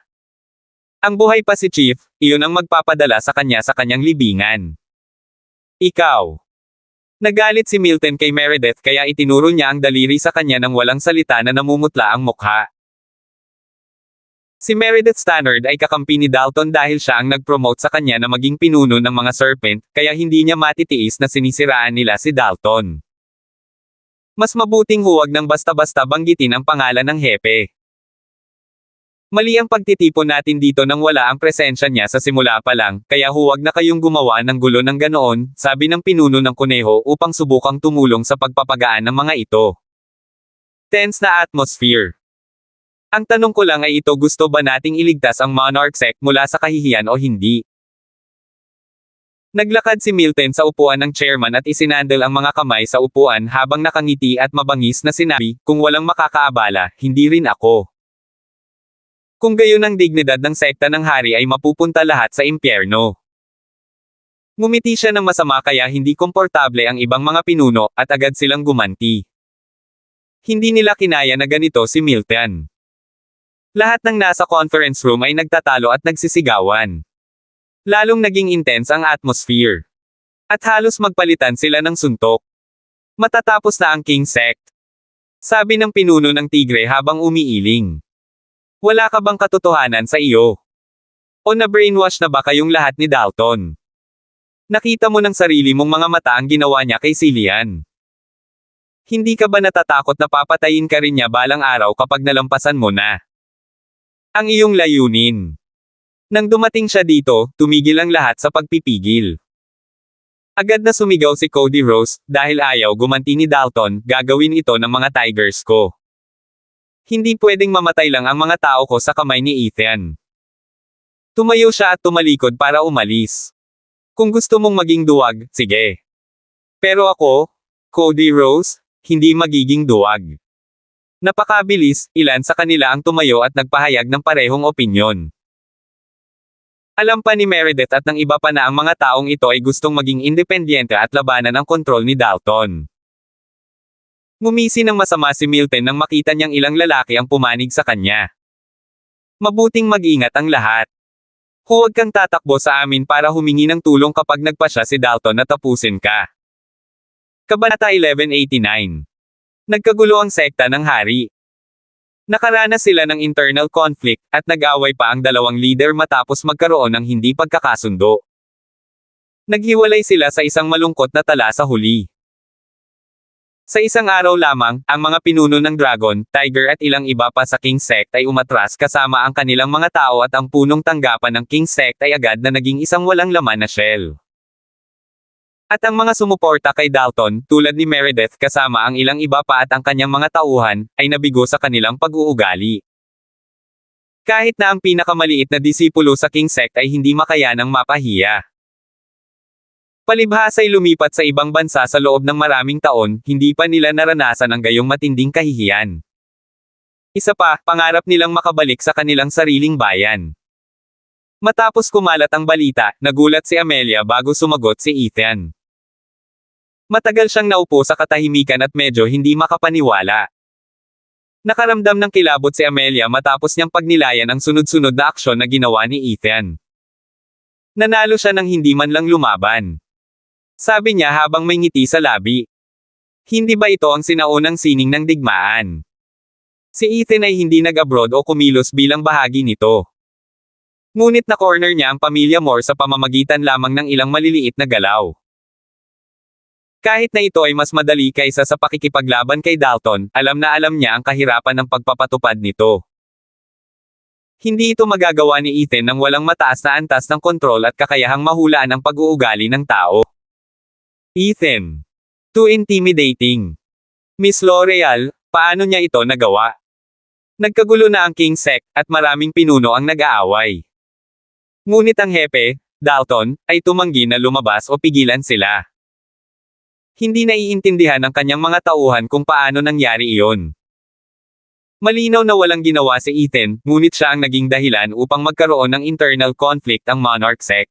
Ang buhay pa si Chief, iyon ang magpapadala sa kanyang libingan. Ikaw. Nagalit si Milton kay Meredith kaya itinuro niya ang daliri sa kanya nang walang salita na namumutla ang mukha. Si Meredith Stannard ay kakampi ni Dalton dahil siya ang nag-promote sa kanya na maging pinuno ng mga Serpent, kaya hindi niya matitiis na sinisiraan nila si Dalton. Mas mabuting huwag nang basta-basta banggitin ang pangalan ng hepe. Mali ang pagtitipon natin dito nang wala ang presensya niya sa simula pa lang, kaya huwag na kayong gumawa ng gulo ng ganoon, sabi ng pinuno ng kuneho upang subukang tumulong sa pagpapagaan ng mga ito. Tense na atmosphere. Ang tanong ko lang ay ito, gusto ba nating iligtas ang Monarch sect mula sa kahihiyan o hindi? Naglakad si Milton sa upuan ng chairman at isinandal ang mga kamay sa upuan habang nakangiti at mabangis na sinabi, kung walang makakaabala, hindi rin ako. Kung gayon ang dignidad ng sekta ng hari ay mapupunta lahat sa impyerno. Ngumiti siya ng masama kaya hindi komportable ang ibang mga pinuno at agad silang gumanti. Hindi nila kinaya na ganito si Milton. Lahat ng nasa conference room ay nagtatalo at nagsisigawan. Lalong naging intense ang atmosphere. At halos magpalitan sila ng suntok. Matatapos na ang King Sect. Sabi ng pinuno ng tigre habang umiiling. Wala ka bang katotohanan sa iyo? O na-brainwash na ba kayong lahat ni Dalton? Nakita mo ng sarili mong mga mata ang ginawa niya kay Cillian. Hindi ka ba natatakot na papatayin ka rin niya balang araw kapag nalampasan mo na ang iyong layunin? Nang dumating siya dito, tumigil ang lahat sa pagpipigil. Agad na sumigaw si Cody Rose, dahil ayaw gumanti ni Dalton, gagawin ito ng mga Tigers ko. Hindi pwedeng mamatay lang ang mga tao ko sa kamay ni Ethan. Tumayo siya at tumalikod para umalis. Kung gusto mong maging duwag, sige. Pero ako, Cody Rose, hindi magiging duwag. Napakabilis, ilan sa kanila ang tumayo at nagpahayag ng parehong opinyon. Alam pa ni Meredith at ng iba pa na ang mga taong ito ay gustong maging independyente at labanan ang kontrol ni Dalton. Ngumisi ng masama si Milton nang makita niyang ilang lalaki ang pumanig sa kanya. Mabuting mag-ingat ang lahat. Huwag kang tatakbo sa amin para humingi ng tulong kapag nagpasya si Dalton na tapusin ka. Kabanata 1189. Nagkagulo ang sekta ng hari. Nakaranas sila ng internal conflict, at nag-away pa ang dalawang leader matapos magkaroon ng hindi pagkakasundo. Naghiwalay sila sa isang malungkot na tala sa huli. Sa isang araw lamang, ang mga pinuno ng Dragon, Tiger at ilang iba pa sa King Sect ay umatras kasama ang kanilang mga tao at ang punong tanggapan ng King Sect ay agad na naging isang walang laman na shell. At ang mga sumuporta kay Dalton, tulad ni Meredith kasama ang ilang iba pa at ang kanyang mga tauhan, ay nabigo sa kanilang pag-uugali. Kahit na ang pinakamaliit na disipulo sa King Sect ay hindi makayanang mapahiya. Palibhas ay lumipat sa ibang bansa sa loob ng maraming taon, hindi pa nila naranasan ang gayong matinding kahihiyan. Isa pa, pangarap nilang makabalik sa kanilang sariling bayan. Matapos kumalat ang balita, nagulat si Amelia bago sumagot si Ethan. Matagal siyang naupo sa katahimikan at medyo hindi makapaniwala. Nakaramdam ng kilabot si Amelia matapos niyang pagnilayan ang sunod-sunod na aksyon na ginawa ni Ethan. Nanalo siya ng hindi man lang lumaban. Sabi niya habang may ngiti sa labi. Hindi ba ito ang sinaunang sining ng digmaan? Si Ethan ay hindi nag-abroad o kumilos bilang bahagi nito. Ngunit na-corner niya ang pamilya Moore sa pamamagitan lamang ng ilang maliliit na galaw. Kahit na ito ay mas madali kaysa sa pakikipaglaban kay Dalton, alam na alam niya ang kahirapan ng pagpapatupad nito. Hindi ito magagawa ni Ethan nang walang mataas na antas ng kontrol at kakayahang mahulaan ang pag-uugali ng tao. Ethan. Too intimidating. Miss L'Oreal, paano niya ito nagawa? Nagkagulo na ang King Sect, at maraming pinuno ang nag-aaway. Ngunit ang hepe, Dalton, ay tumanggi na lumabas o pigilan sila. Hindi naiintindihan ng kanyang mga tauhan kung paano nangyari iyon. Malinaw na walang ginawa si Ethan, ngunit siya ang naging dahilan upang magkaroon ng internal conflict ang Monarch Sect.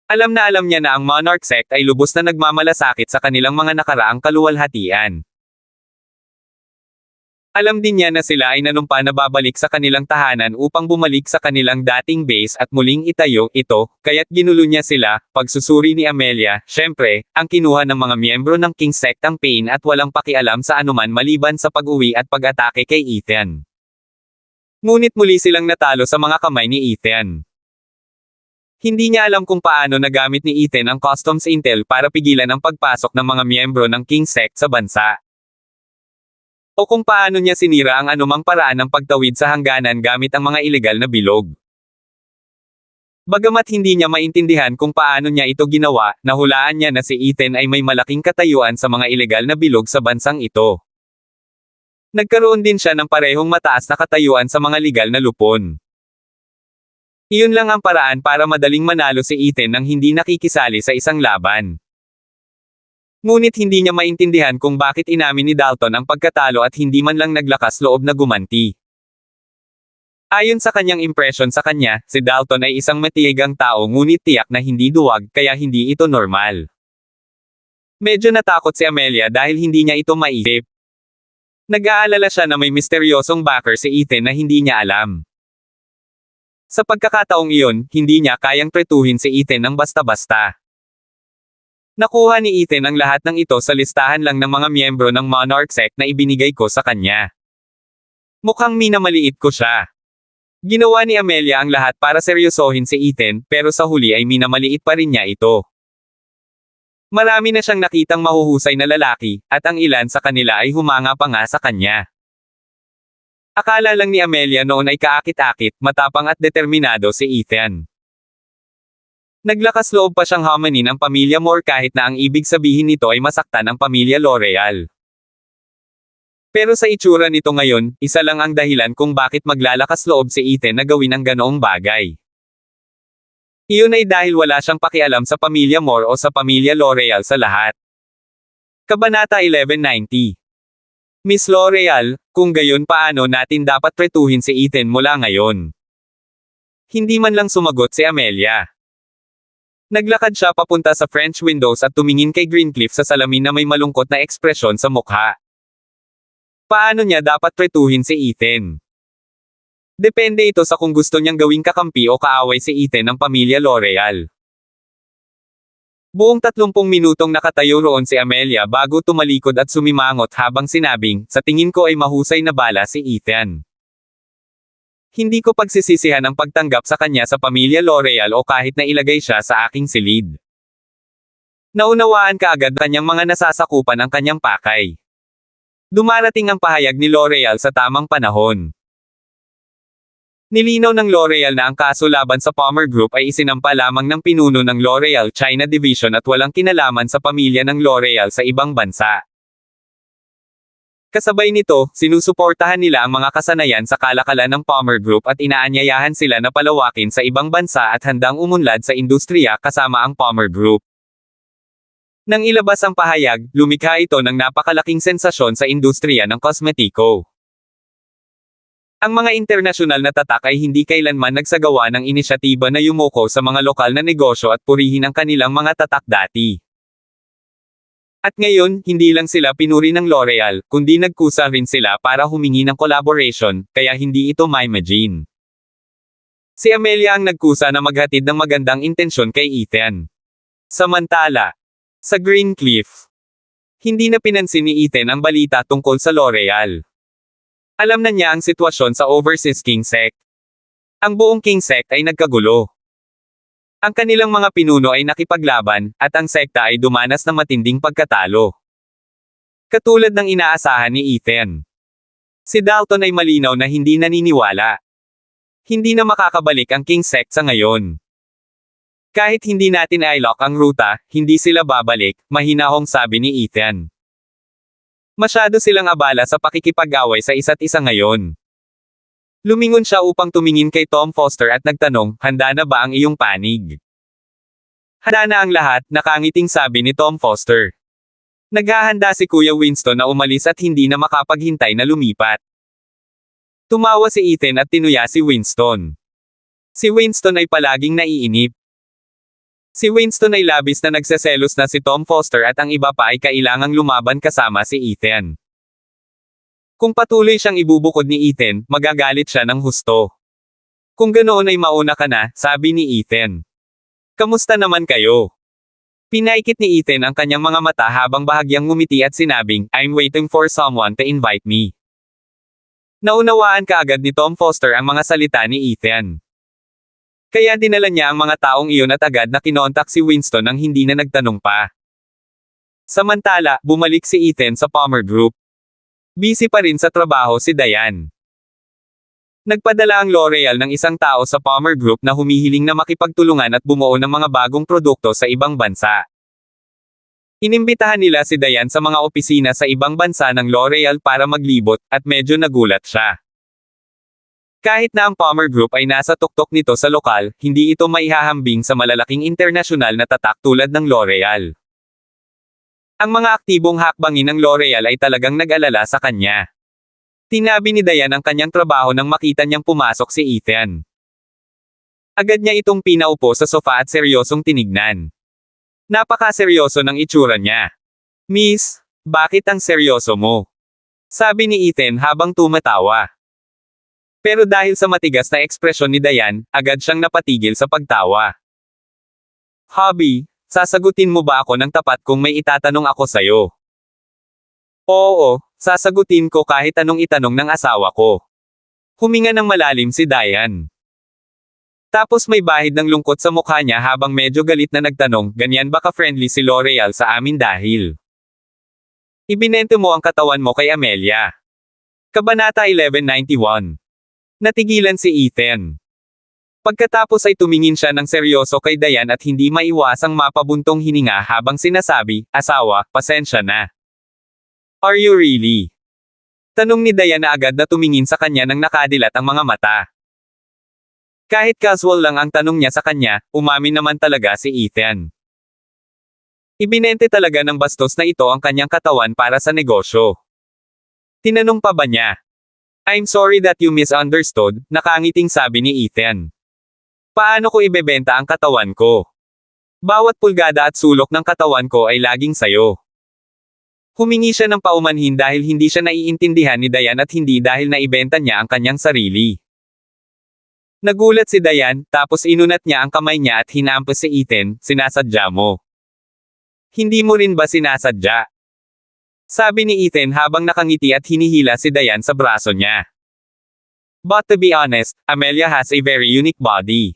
Alam na alam niya na ang Monarch Sect ay lubos na nagmamalasakit sa kanilang mga nakaraang kaluwalhatian. Alam din niya na sila ay nanumpa na babalik sa kanilang tahanan upang bumalik sa kanilang dating base at muling itayo ito, kaya't ginulo niya sila. Pagsusuri ni Amelia, syempre, ang kinuha ng mga miyembro ng King Sect ang pain at walang pakialam sa anuman maliban sa pag-uwi at pag-atake kay Ethan. Ngunit muli silang natalo sa mga kamay ni Ethan. Hindi niya alam kung paano nagamit ni Ethan ang customs intel para pigilan ang pagpasok ng mga miyembro ng King Sect sa bansa. O kung paano niya sinira ang anumang paraan ng pagtawid sa hangganan gamit ang mga ilegal na bilog. Bagamat hindi niya maintindihan kung paano niya ito ginawa, nahulaan niya na si Ethan ay may malaking katayuan sa mga ilegal na bilog sa bansang ito. Nagkaroon din siya ng parehong mataas na katayuan sa mga legal na lupon. Iyon lang ang paraan para madaling manalo si Ethan nang hindi nakikisali sa isang laban. Ngunit hindi niya maintindihan kung bakit inamin ni Dalton ang pagkatalo at hindi man lang naglakas loob na gumanti. Ayon sa kanyang impresyon sa kanya, si Dalton ay isang matiyagang tao ngunit tiyak na hindi duwag kaya hindi ito normal. Medyo natakot si Amelia dahil hindi niya ito maisip. Nag-aalala siya na may misteryosong backer si Ethan na hindi niya alam. Sa pagkakataong iyon, hindi niya kayang tretuhin si Ethan ng basta-basta. Nakuha ni Ethan ang lahat ng ito sa listahan lang ng mga miyembro ng Monarch Sect na ibinigay ko sa kanya. Mukhang minamaliit ko siya. Ginawa ni Amelia ang lahat para seryosohin si Ethan, pero sa huli ay minamaliit pa rin niya ito. Marami na siyang nakitang mahuhusay na lalaki, at ang ilan sa kanila ay humanga pa nga sa kanya. Akala lang ni Amelia noon ay kaakit-akit, matapang at determinado si Ethan. Naglakas loob pa siyang hamanin ang pamilya Moore kahit na ang ibig sabihin nito ay masaktan ang pamilya L'Oreal. Pero sa itsura nito ngayon, isa lang ang dahilan kung bakit maglalakas loob si Ethan na gawin ang ganoong bagay. Iyon ay dahil wala siyang pakialam sa pamilya Moore o sa pamilya L'Oreal sa lahat. Kabanata 1190. Miss L'Oreal, kung gayon paano natin dapat tretuhin si Ethan mula ngayon? Hindi man lang sumagot si Amelia. Naglakad siya papunta sa French windows at tumingin kay Greencliff sa salamin na may malungkot na ekspresyon sa mukha. Paano niya dapat tretuhin si Ethan? Depende ito sa kung gusto niyang gawing kakampi o kaaway si Ethan ng pamilya L'Oreal. Buong 30 minutong nakatayo roon si Amelia bago tumalikod at sumimangot habang sinabing, sa tingin ko ay mahusay na bala si Ethan. Hindi ko pagsisisihan ang pagtanggap sa kanya sa pamilya L'Oreal o kahit na ilagay siya sa aking silid. Naunawaan kaagad kanyang mga nasasakupan ang kanyang pakay. Dumarating ang pahayag ni L'Oreal sa tamang panahon. Nilinaw ng L'Oreal na ang kaso laban sa Palmer Group ay isinampa lamang ng pinuno ng L'Oreal China Division at walang kinalaman sa pamilya ng L'Oreal sa ibang bansa. Kasabay nito, sinusuportahan nila ang mga kasanayan sa kalakalan ng Palmer Group at inaanyayahan sila na palawakin sa ibang bansa at handang umunlad sa industriya kasama ang Palmer Group. Nang ilabas ang pahayag, lumikha ito ng napakalaking sensasyon sa industriya ng kosmetiko. Ang mga internasyonal na tatak ay hindi kailanman nagsagawa ng inisyatiba na yumuko sa mga lokal na negosyo at purihin ang kanilang mga tatak dati. At ngayon, hindi lang sila pinuri ng L'Oreal, kundi nagkusa rin sila para humingi ng collaboration, kaya hindi ito maimagine. Si Amelia ang nagkusa na maghatid ng magandang intensyon kay Ethan. Samantala, sa Greencliff, hindi na pinansin ni Ethan ang balita tungkol sa L'Oreal. Alam na niya ang sitwasyon sa Overseas King Sect. Ang buong King Sect ay nagkagulo. Ang kanilang mga pinuno ay nakipaglaban, at ang sekta ay dumanas ng matinding pagkatalo. Katulad ng inaasahan ni Ethan. Si Dalton ay malinaw na hindi naniniwala. Hindi na makakabalik ang King Sect sa ngayon. Kahit hindi natin i-lock ang ruta, hindi sila babalik, mahinahong sabi ni Ethan. Masyado silang abala sa pakikipag-away sa isa't isa ngayon. Lumingon siya upang tumingin kay Tom Foster at nagtanong, handa na ba ang iyong panig? Handa na ang lahat, nakangiting sabi ni Tom Foster. Naghahanda si Kuya Winston na umalis at hindi na makapaghintay na lumipat. Tumawa si Ethan at tinuya si Winston. Si Winston ay palaging naiinip. Si Winston ay labis na nagseselos na si Tom Foster at ang iba pa ay kailangang lumaban kasama si Ethan. Kung patuloy siyang ibubukod ni Ethan, magagalit siya ng husto. Kung ganoon ay mauna ka na, sabi ni Ethan. Kamusta naman kayo? Pinaikit ni Ethan ang kanyang mga mata habang bahagyang ngumiti at sinabing, I'm waiting for someone to invite me. Naunawaan kaagad ni Tom Foster ang mga salita ni Ethan. Kaya dinala niya ang mga taong iyon at agad na kinontak si Winston nang hindi na nagtanong pa. Samantala, bumalik si Ethan sa Palmer Group. Busy pa rin sa trabaho si Diane. Nagpadala ang L'Oreal ng isang tao sa Palmer Group na humihiling na makipagtulungan at bumuo ng mga bagong produkto sa ibang bansa. Inimbitahan nila si Diane sa mga opisina sa ibang bansa ng L'Oreal para maglibot, at medyo nagulat siya. Kahit na ang Palmer Group ay nasa tuktok nito sa lokal, hindi ito maihahambing sa malalaking internasyonal na tatak tulad ng L'Oreal. Ang mga aktibong hakbangin ng L'Oreal ay talagang nag-alala sa kanya. Tinabi ni Diane ang kanyang trabaho nang makita niyang pumasok si Ethan. Agad niya itong pinaupo sa sofa at seryosong tinignan. Napakaseryoso ng itsura niya. "Miss, bakit ang seryoso mo?" sabi ni Ethan habang tumatawa. Pero dahil sa matigas na ekspresyon ni Diane, agad siyang napatigil sa pagtawa. "Hobby, sasagutin mo ba ako ng tapat kung may itatanong ako sa'yo?" "Oo, sasagutin ko kahit anong itanong ng asawa ko." Huminga ng malalim si Diane. Tapos may bahid ng lungkot sa mukha niya habang medyo galit na nagtanong, "Ganyan ba ka-friendly si L'Oreal sa amin dahil ibinente mo ang katawan mo kay Amelia?" Kabanata 1191. Natigilan si Ethan. Pagkatapos ay tumingin siya ng seryoso kay Diane at hindi maiwasang mapabuntong hininga habang sinasabi, "Asawa, pasensya na." "Are you really?" Tanong ni Diane na agad na tumingin sa kanya nang nakadilat ang mga mata. Kahit casual lang ang tanong niya sa kanya, umamin naman talaga si Ethan. Ibinente talaga ng bastos na ito ang kanyang katawan para sa negosyo. Tinanong pa ba niya? "I'm sorry that you misunderstood," nakangiting sabi ni Ethan. "Paano ko ibebenta ang katawan ko? Bawat pulgada at sulok ng katawan ko ay laging sayo." Humingi siya ng paumanhin dahil hindi siya naiintindihan ni Diane at hindi dahil naibenta niya ang kanyang sarili. Nagulat si Diane, tapos inunat niya ang kamay niya at hinampas si Ethan, "Sinasadya mo. Hindi mo rin ba sinasadya?" sabi ni Ethan habang nakangiti at hinihila si Diane sa braso niya. "But to be honest, Amelia has a very unique body.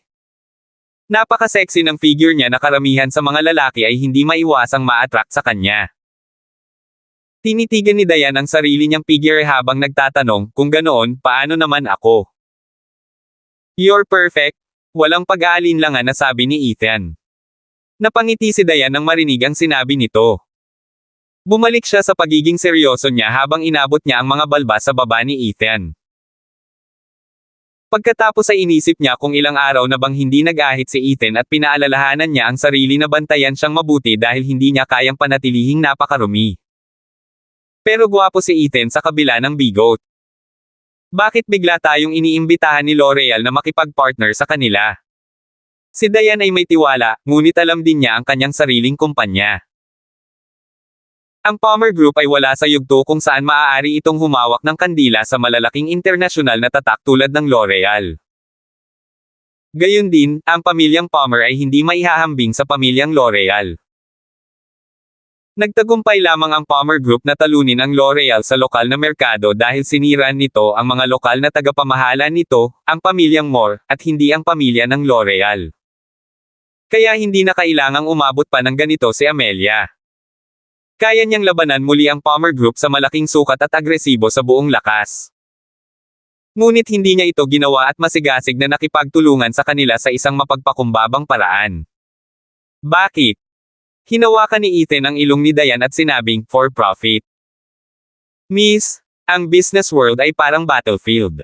Napaka-sexy ng figure niya na karamihan sa mga lalaki ay hindi maiwasang ma-attract sa kanya." Tinitigan ni Diane ang sarili niyang figure habang nagtatanong, "Kung ganoon, paano naman ako?" "You're perfect." Walang pag-aalinlangan na sabi ni Ethan. Napangiti si Diane nang marinig ang sinabi nito. Bumalik siya sa pagiging seryoso niya habang inabot niya ang mga balbas sa baba ni Ethan. Pagkatapos ay inisip niya kung ilang araw na bang hindi nag-ahit si Ethan at pinaalalahanan niya ang sarili na bantayan siyang mabuti dahil hindi niya kayang panatilihing napakarumi. Pero gwapo si Ethan sa kabila ng bigot. Bakit bigla tayong iniimbitahan ni L'Oreal na makipag-partner sa kanila? Si Diane ay may tiwala, ngunit alam din niya ang kanyang sariling kumpanya. Ang Palmer Group ay wala sa yugto kung saan maaari itong humawak ng kandila sa malalaking internasyonal na tatak tulad ng L'Oreal. Gayun din, ang pamilyang Palmer ay hindi maihahambing sa pamilyang L'Oreal. Nagtagumpay lamang ang Palmer Group na talunin ang L'Oreal sa lokal na merkado dahil siniraan nito ang mga lokal na tagapamahala nito, ang pamilyang Moore, at hindi ang pamilya ng L'Oreal. Kaya hindi na kailangang umabot pa ng ganito si Amelia. Kaya niyang labanan muli ang Palmer Group sa malaking sukat at agresibo sa buong lakas. Ngunit hindi niya ito ginawa at masigasig na nakipagtulungan sa kanila sa isang mapagpakumbabang paraan. Bakit? Hinawakan ni Ethan ang ilong ni Diane at sinabing, "For profit." "Miss, ang business world ay parang battlefield.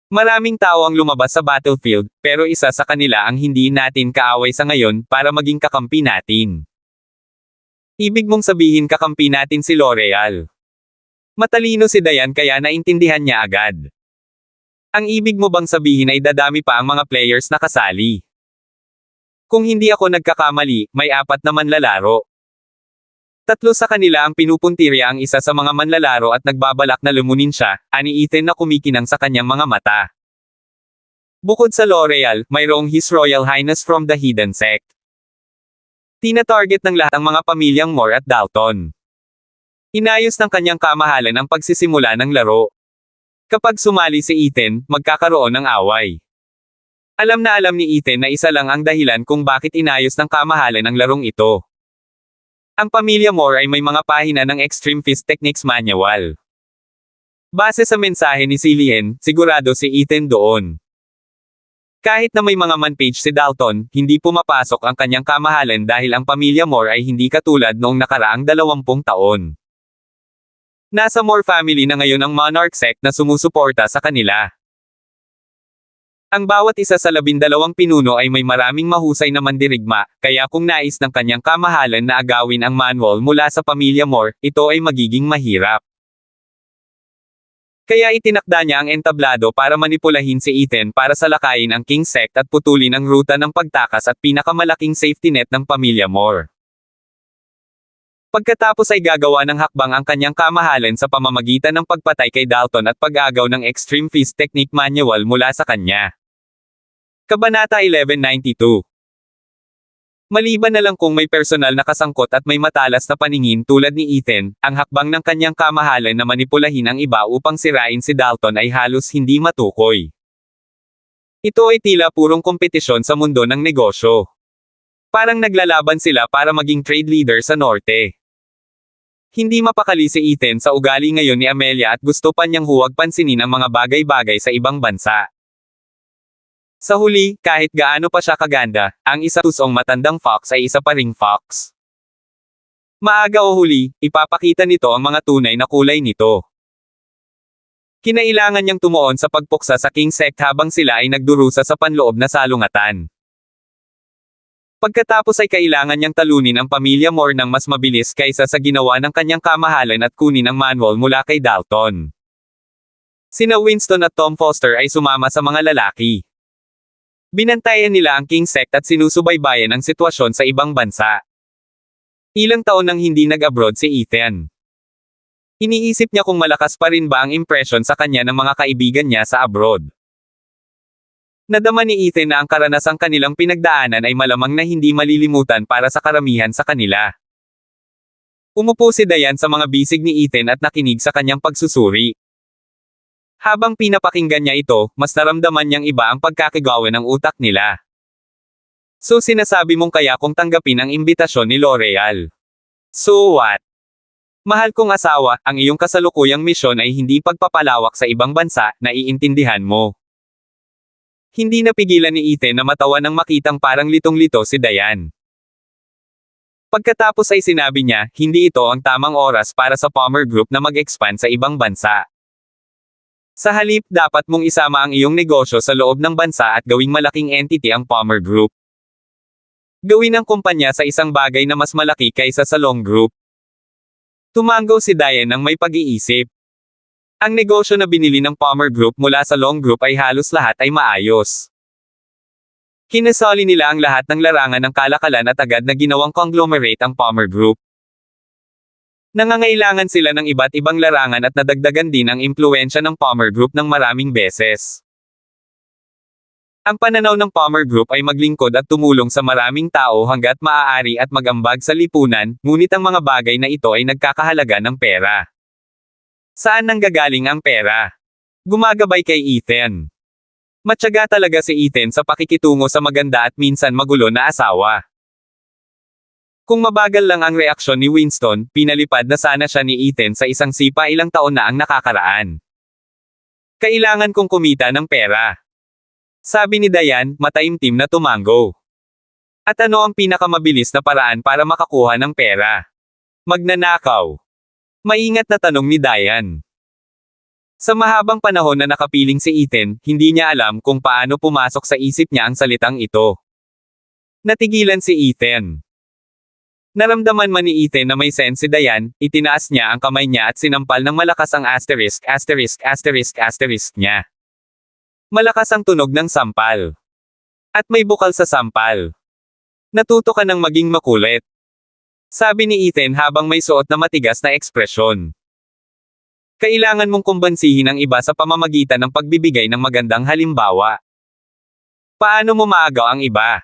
Maraming tao ang lumabas sa battlefield, pero isa sa kanila ang hindi natin kaaway sa ngayon para maging kakampi natin." Ibig mong sabihin kakampi natin si L'Oreal. Matalino si Diane kaya naintindihan niya agad. Ang ibig mo bang sabihin ay dadami pa ang mga players na kasali? Kung hindi ako nagkakamali, may 4 na manlalaro. 3 sa kanila ang pinupuntirya ang isa sa mga manlalaro at nagbabalak na lumunin siya, ani Ethan na kumikinang sa kanyang mga mata. Bukod sa L'Oreal, mayroong His Royal Highness from the Hidden Sect. Tina-target ng lahat ang mga pamilyang Moore at Dalton. Inayos ng kanyang kamahalan ang pagsisimula ng laro. Kapag sumali si Ethan, magkakaroon ng away. Alam na alam ni Ethan na isa lang ang dahilan kung bakit inayos ng kamahalan ang larong ito. Ang pamilya Moore ay may mga pahina ng Extreme Fist Techniques Manual. Base sa mensahe ni Cillian, sigurado si Ethan doon. Kahit na may mga man-page si Dalton, hindi pumapasok ang kanyang kamahalan dahil ang pamilya Moore ay hindi katulad noong nakaraang 20 taon. Nasa Moore family na ngayon ang Monarch sect na sumusuporta sa kanila. Ang bawat isa sa 12 pinuno ay may maraming mahusay na mandirigma, kaya kung nais ng kanyang kamahalan na agawin ang manual mula sa pamilya Moore, ito ay magiging mahirap. Kaya itinakda niya ang entablado para manipulahin si Ethan para salakayin ang King Sect at putulin ang ruta ng pagtakas at pinakamalaking safety net ng pamilya Moore. Pagkatapos ay gagawa ng hakbang ang kanyang kamahalan sa pamamagitan ng pagpatay kay Dalton at pag-agaw ng Extreme Fist Technique Manual mula sa kanya. Kabanata 1192. Maliban na lang kung may personal na kasangkot at may matalas na paningin tulad ni Ethan, ang hakbang ng kanyang kamahalan na manipulahin ang iba upang sirain si Dalton ay halos hindi matukoy. Ito ay tila purong kompetisyon sa mundo ng negosyo. Parang naglalaban sila para maging trade leader sa Norte. Hindi mapakali si Ethan sa ugali ngayon ni Amelia at gusto pa niyang huwag pansinin ang mga bagay-bagay sa ibang bansa. Sa huli, kahit gaano pa siya kaganda, ang isa tusong matandang fox ay isa pa ring fox. Maaga o huli, ipapakita nito ang mga tunay na kulay nito. Kinailangan niyang tumuon sa pagpuksa sa King Sect habang sila ay nagdurusa sa panloob na salungatan. Pagkatapos ay kailangan niyang talunin ang pamilya Moore ng mas mabilis kaysa sa ginawa ng kanyang kamahalan at kunin ang manual mula kay Dalton. Sina Winston at Tom Foster ay sumama sa mga lalaki. Binantayan nila ang King Sect at sinusubaybayan ang sitwasyon sa ibang bansa. Ilang taon nang hindi nag-abroad si Ethan. Iniisip niya kung malakas pa rin ba ang impression sa kanya ng mga kaibigan niya sa abroad. Nadama ni Ethan na ang karanasang kanilang pinagdaanan ay malamang na hindi malilimutan para sa karamihan sa kanila. Umupo si Diane sa mga bisig ni Ethan at nakinig sa kanyang pagsusuri. Habang pinapakinggan niya ito, mas naramdaman niyang iba ang pagkakagawa ng utak nila. So sinasabi mong kaya kong tanggapin ang imbitasyon ni L'Oreal. So what? Mahal kong asawa, ang iyong kasalukuyang misyon ay hindi pagpapalawak sa ibang bansa, naiintindihan mo. Hindi napigilan ni Ethan na matawa nang makitang parang litong-lito si Diane. Pagkatapos ay sinabi niya, hindi ito ang tamang oras para sa Palmer Group na mag-expand sa ibang bansa. Sa halip, dapat mong isama ang iyong negosyo sa loob ng bansa at gawing malaking entity ang Palmer Group. Gawin ang kumpanya sa isang bagay na mas malaki kaysa sa Long Group. Tumango si Diane ng may pag-iisip. Ang negosyo na binili ng Palmer Group mula sa Long Group ay halos lahat ay maayos. Kinasali nila ang lahat ng larangan ng kalakalan at agad na ginawang conglomerate ang Palmer Group. Nangangailangan sila ng iba't ibang larangan at nadagdagan din ang impluwensya ng Palmer Group ng maraming beses. Ang pananaw ng Palmer Group ay maglingkod at tumulong sa maraming tao hanggat maaari at magambag sa lipunan, ngunit ang mga bagay na ito ay nagkakahalaga ng pera. Saan nanggagaling ang pera? Gumagabay kay Ethan. Matyaga talaga si Ethan sa pakikitungo sa maganda at minsan magulo na asawa. Kung mabagal lang ang reaksyon ni Winston, pinalipad na sana siya ni Ethan sa isang sipa ilang taon na ang nakakaraan. Kailangan kong kumita ng pera. Sabi ni Diane, mataimtim na tumango. At ano ang pinakamabilis na paraan para makakuha ng pera? Magnanakaw. Maingat na tanong ni Diane. Sa mahabang panahon na nakapiling si Ethan, hindi niya alam kung paano pumasok sa isip niya ang salitang ito. Natigilan si Ethan. Naramdaman man ni Ethan na may sense si Diane, itinaas niya ang kamay niya at sinampal ng malakas ang asterisk niya. Malakas ang tunog ng sampal. At may bukal sa sampal. Natuto ka ng maging makulit. Sabi ni Ethan habang may suot na matigas na ekspresyon. Kailangan mong kumbansihin ang iba sa pamamagitan ng pagbibigay ng magandang halimbawa. Paano mo maagaw ang iba?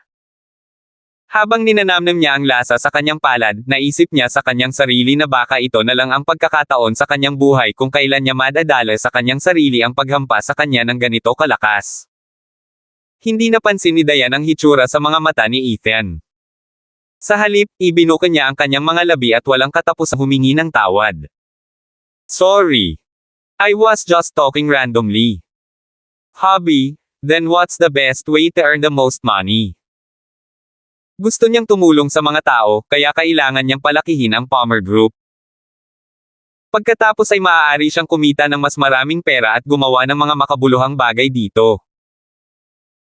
Habang ninanamnam niya ang lasa sa kanyang palad, naisip niya sa kanyang sarili na baka ito na lang ang pagkakataon sa kanyang buhay kung kailan niya madadala sa kanyang sarili ang paghampas sa kanya ng ganito kalakas. Hindi napansin ni Diane ang hitsura sa mga mata ni Ethan. Sa halip, ibinuka niya ang kanyang mga labi at walang katapusang humingi ng tawad. Sorry. I was just talking randomly. Hobby, then what's the best way to earn the most money? Gusto niyang tumulong sa mga tao, kaya kailangan niyang palakihin ang Palmer Group. Pagkatapos ay maaari siyang kumita ng mas maraming pera at gumawa ng mga makabuluhang bagay dito.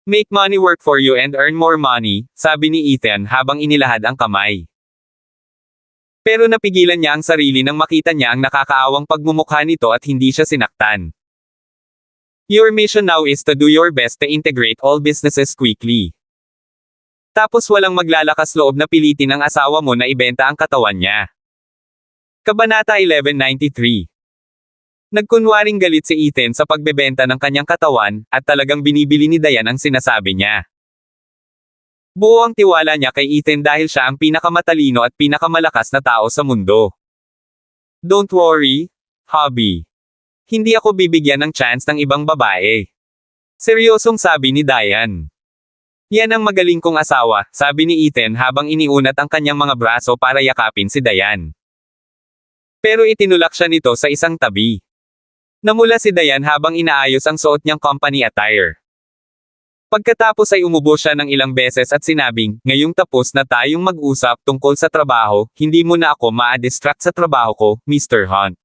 Make money work for you and earn more money, sabi ni Ethan habang inilahad ang kamay. Pero napigilan niya ang sarili nang makita niya ang nakakaawang pagmumukha nito at hindi siya sinaktan. Your mission now is to do your best to integrate all businesses quickly. Tapos walang maglalakas loob na pilitin ang asawa mo na ibenta ang katawan niya. Kabanata 1193. Nagkunwaring galit si Ethan sa pagbebenta ng kanyang katawan, at talagang binibili ni Diane ang sinasabi niya. Buo ang tiwala niya kay Ethan dahil siya ang pinakamatalino at pinakamalakas na tao sa mundo. Don't worry, hubby. Hindi ako bibigyan ng chance ng ibang babae. Seryosong sabi ni Diane. Yan ang magaling kong asawa, sabi ni Ethan habang iniunat ang kanyang mga braso para yakapin si Diane. Pero itinulak siya nito sa isang tabi. Namula si Diane habang inaayos ang suot niyang company attire. Pagkatapos ay umubo siya ng ilang beses at sinabing, ngayong tapos na tayong mag-usap tungkol sa trabaho, hindi mo na ako ma-distract sa trabaho ko, Mr. Hunt.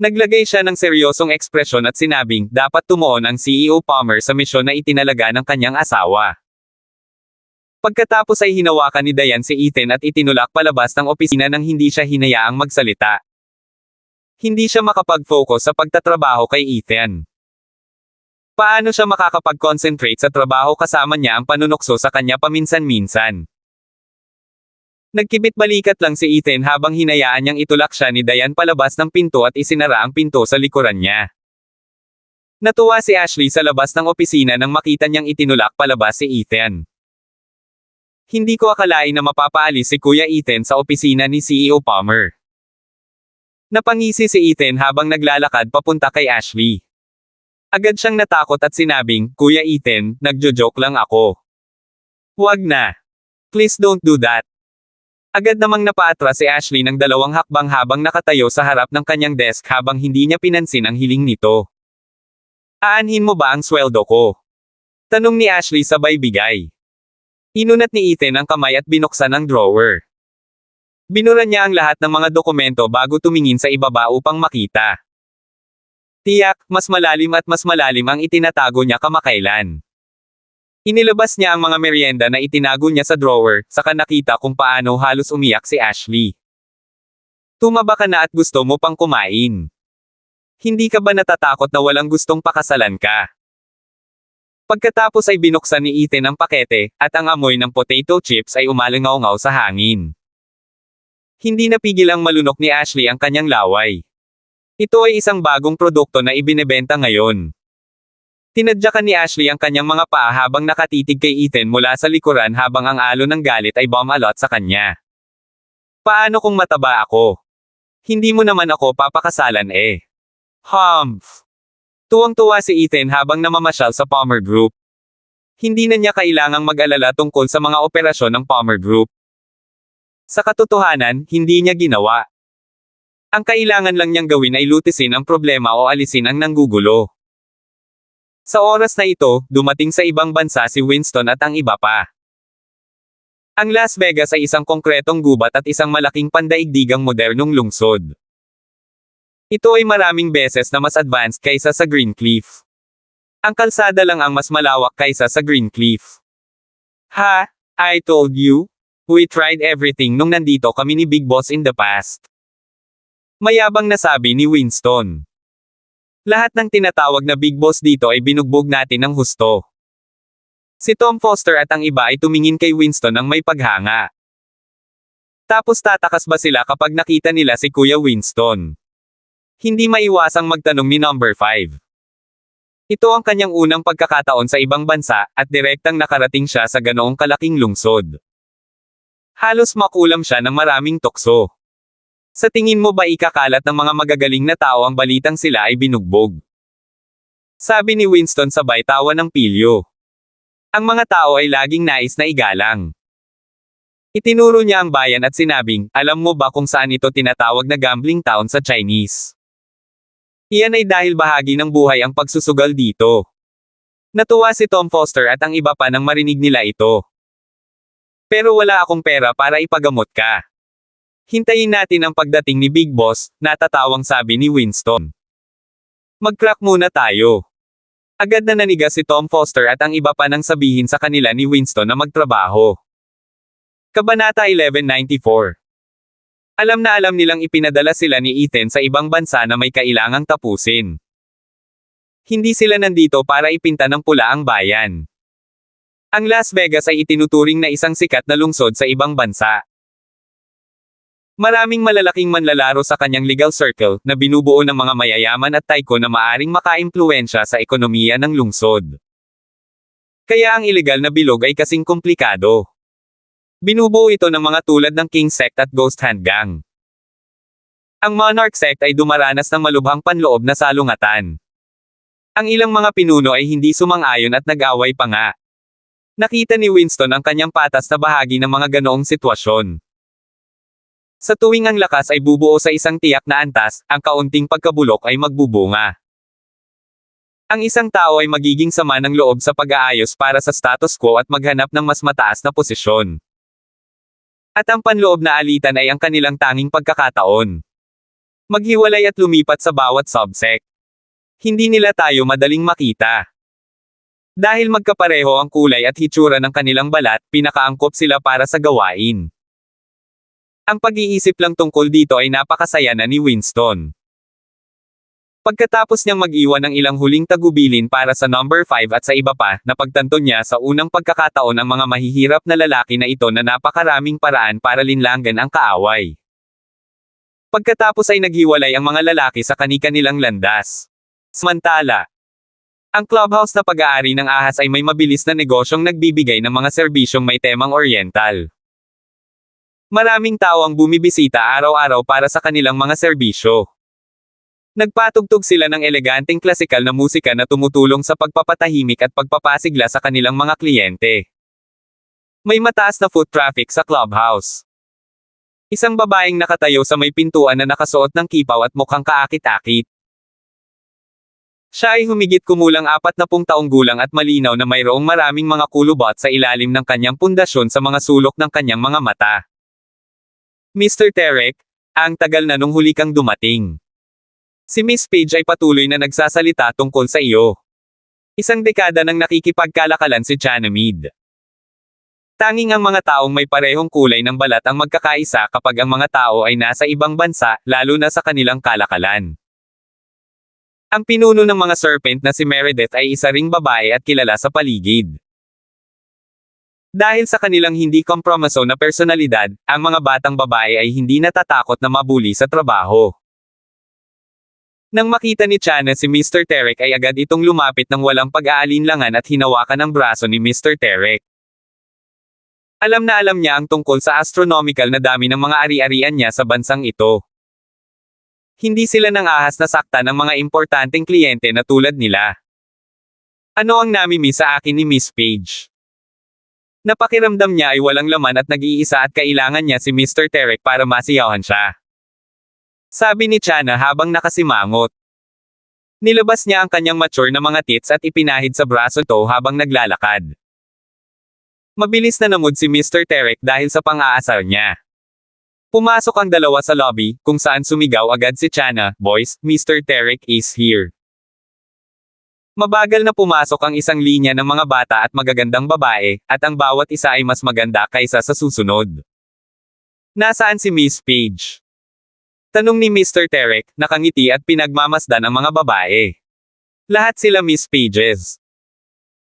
Naglagay siya ng seryosong ekspresyon at sinabing, dapat tumuon ang CEO Palmer sa misyon na itinalaga ng kanyang asawa. Pagkatapos ay hinawakan ni Diane si Ethan at itinulak palabas ng opisina nang hindi siya hinayaang magsalita. Hindi siya makapag-focus sa pagtatrabaho kay Ethan. Paano siya makakapag-concentrate sa trabaho kasama niya ang panunukso sa kanya paminsan-minsan? Nagkibit-balikat lang si Ethan habang hinayaan niyang itulak siya ni Diane palabas ng pinto at isinara ang pinto sa likuran niya. Natuwa si Ashley sa labas ng opisina nang makita niyang itinulak palabas si Ethan. Hindi ko akalain na mapapaalis si Kuya Ethan sa opisina ni CEO Palmer. Napangisi si Ethan habang naglalakad papunta kay Ashley. Agad siyang natakot at sinabing, Kuya Ethan, nagjo-joke lang ako. Huwag na. Please don't do that. Agad namang napaatras si Ashley ng 2 hakbang habang nakatayo sa harap ng kanyang desk habang hindi niya pinansin ang hiling nito. Aanhin mo ba ang sweldo ko? Tanong ni Ashley sabay bigay. Inunat ni Ethan ang kamay at binuksan ang drawer. Binura niya ang lahat ng mga dokumento bago tumingin sa ibaba upang makita. Tiyak, mas malalim ang itinatago niya kamakailan. Inilabas niya ang mga merienda na itinago niya sa drawer, saka nakita kung paano halos umiyak si Ashley. Tumaba ka na at gusto mo pang kumain. Hindi ka ba natatakot na walang gustong pakasalan ka? Pagkatapos ay binuksan ni Ethan ang pakete, at ang amoy ng potato chips ay umalingaw-ngaw sa hangin. Hindi napigil ang malunok ni Ashley ang kanyang laway. Ito ay isang bagong produkto na ibinebenta ngayon. Tinadyakan ni Ashley ang kanyang mga paa habang nakatitig kay Ethan mula sa likuran habang ang alon ng galit ay bumalot sa kanya. Paano kung mataba ako? Hindi mo naman ako papakasalan eh. Humph! Tuwang-tuwa si Ethan habang namamasyal sa Palmer Group. Hindi na niya kailangang mag-alala tungkol sa mga operasyon ng Palmer Group. Sa katotohanan, hindi niya ginawa. Ang kailangan lang niyang gawin ay lutisin ang problema o alisin ang nanggugulo. Sa oras na ito, dumating sa ibang bansa si Winston at ang iba pa. Ang Las Vegas ay isang konkretong gubat at isang malaking pandaigdigang modernong lungsod. Ito ay maraming beses na mas advanced kaysa sa Green Cliff. Ang kalsada lang ang mas malawak kaysa sa Green Cliff. Ha, I told you? We tried everything nung nandito kami ni Big Boss in the past. Mayabang na sabi ni Winston. Lahat ng tinatawag na Big Boss dito ay binugbog natin ng husto. Si Tom Foster at ang iba ay tumingin kay Winston ng may paghanga. Tapos tatakas ba sila kapag nakita nila si Kuya Winston? Hindi maiwasang magtanong ni number 5. Ito ang kanyang unang pagkakataon sa ibang bansa, at direktang nakarating siya sa ganoong kalaking lungsod. Halos makulam siya ng maraming tukso. Sa tingin mo ba ikakalat ng mga magagaling na tao ang balitang sila ay binugbog? Sabi ni Winston sabay tawa ng pilyo. Ang mga tao ay laging nais na igalang. Itinuro niya ang bayan at sinabing, alam mo ba kung saan ito tinatawag na gambling town sa Chinese? Iyan ay dahil bahagi ng buhay ang pagsusugal dito. Natuwa si Tom Foster at ang iba pa nang marinig nila ito. Pero wala akong pera para ipagamot ka. Hintayin natin ang pagdating ni Big Boss, natatawang sabi ni Winston. Mag-crack muna tayo. Agad na nanigas si Tom Foster at ang iba pa nang sabihin sa kanila ni Winston na magtrabaho. Kabanata 1194. Alam na alam nilang ipinadala sila ni Ethan sa ibang bansa na may kailangang tapusin. Hindi sila nandito para ipinta ng pula ang bayan. Ang Las Vegas ay itinuturing na isang sikat na lungsod sa ibang bansa. Maraming malalaking manlalaro sa kanyang legal circle, na binubuo ng mga mayayaman at tycoon na maaring makaimpluwensya sa ekonomiya ng lungsod. Kaya ang ilegal na bilog ay kasing komplikado. Binubuo ito ng mga tulad ng King Sect at Ghost Hand Gang. Ang Monarch Sect ay dumaranas ng malubhang panloob na salungatan. Ang ilang mga pinuno ay hindi sumang-ayon at nag-away pa nga. Nakita ni Winston ang kanyang patas na bahagi ng mga ganoong sitwasyon. Sa tuwing ang lakas ay bubuo sa isang tiyak na antas, ang kaunting pagkabulok ay magbubunga. Ang isang tao ay magiging sama ng loob sa pag-aayos para sa status quo at maghanap ng mas mataas na posisyon. At ang panloob na alitan ay ang kanilang tanging pagkakataon. Maghiwalay at lumipat sa bawat subsect. Hindi nila tayo madaling makita. Dahil magkapareho ang kulay at hitsura ng kanilang balat, pinakaangkop sila para sa gawain. Ang pag-iisip lang tungkol dito ay napakasaya na ni Winston. Pagkatapos niyang mag-iwan ng ilang huling tagubilin para sa number 5 at sa iba pa, napagtanto niya sa unang pagkakataon ang mga mahihirap na lalaki na ito na napakaraming paraan para linlangan ang kaaway. Pagkatapos ay naghiwalay ang mga lalaki sa kani-kanilang landas. Samantala, ang clubhouse na pag-aari ng ahas ay may mabilis na negosyong nagbibigay ng mga serbisyong may temang oriental. Maraming tao ang bumibisita araw-araw para sa kanilang mga serbisyo. Nagpatugtog sila ng eleganteng klasikal na musika na tumutulong sa pagpapatahimik at pagpapasigla sa kanilang mga kliyente. May mataas na foot traffic sa clubhouse. Isang babaeng nakatayo sa may pintuan na nakasuot ng kipaw at mukhang kaakit-akit. Siya ay humigit kumulang 40 taong gulang at malinaw na mayroong maraming mga kulubot sa ilalim ng kanyang pundasyon sa mga sulok ng kanyang mga mata. Mr. Terek, ang tagal na nung huli kang dumating. Si Miss Page ay patuloy na nagsasalita tungkol sa iyo. Isang dekada nang nakikipagkalakalan si Ganymede. Tanging ang mga taong may parehong kulay ng balat ang magkakaisa kapag ang mga tao ay nasa ibang bansa, lalo na sa kanilang kalakalan. Ang pinuno ng mga serpent na si Meredith ay isa ring babae at kilala sa paligid. Dahil sa kanilang hindi kompromiso na personalidad, ang mga batang babae ay hindi natatakot na mabuli sa trabaho. Nang makita ni Chana si Mr. Terek ay agad itong lumapit ng walang pag-aalinlangan at hinawakan ang braso ni Mr. Terek. Alam na alam niya ang tungkol sa astronomical na dami ng mga ari-arian niya sa bansang ito. Hindi sila nang ahas na sakta ng mga importanteng kliyente na tulad nila. Ano ang namimiss sa akin ni Miss Page? Napakiramdam niya ay walang laman at nag-iisa at kailangan niya si Mr. Terek para masiyahan siya. Sabi ni Chana habang nakasimangot. Nilabas niya ang kanyang mature na mga tits at ipinahid sa braso to habang naglalakad. Mabilis na namud si Mr. Terek dahil sa pang-aasar niya. Pumasok ang dalawa sa lobby, kung saan sumigaw agad si Chana, "Boys, Mr. Terek is here." Mabagal na pumasok ang isang linya ng mga bata at magagandang babae, at ang bawat isa ay mas maganda kaysa sa susunod. Nasaan si Miss Page? Tanong ni Mr. Terek, nakangiti at pinagmamasdan ang mga babae. Lahat sila Miss Pages.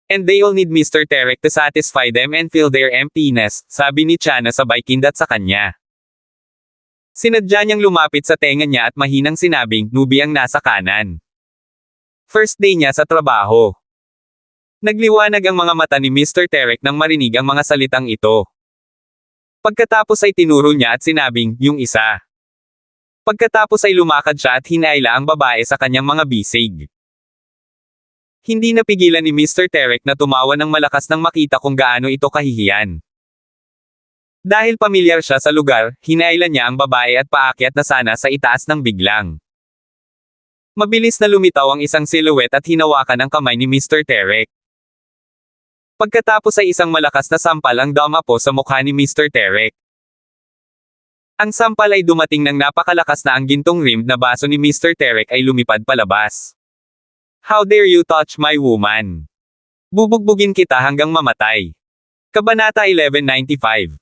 And they all need Mr. Terek to satisfy them and fill their emptiness, sabi ni Chana sabay kindat sa kanya. Sinadya niyang lumapit sa tenga niya at mahinang sinabing, "Nubi ang nasa kanan." First day niya sa trabaho. Nagliwanag ang mga mata ni Mr. Terek nang marinig ang mga salitang ito. Pagkatapos ay tinuro niya at sinabing, yung isa. Pagkatapos ay lumakad siya at hinaila ang babae sa kanyang mga bisig. Hindi napigilan ni Mr. Terek na tumawa ng malakas nang makita kung gaano ito kahihiyan. Dahil pamilyar siya sa lugar, hinaila niya ang babae at paakyat na sana sa itaas ng biglang. Mabilis na lumitaw ang isang silhouette at hinawakan ang kamay ni Mr. Terek. Pagkatapos ay isang malakas na sampal ang dumapo sa mukha ni Mr. Terek. Ang sampal ay dumating ng napakalakas na ang gintong rimmed na baso ni Mr. Terek ay lumipad palabas. How dare you touch my woman? Bubugbugin kita hanggang mamatay. Kabanata 1195.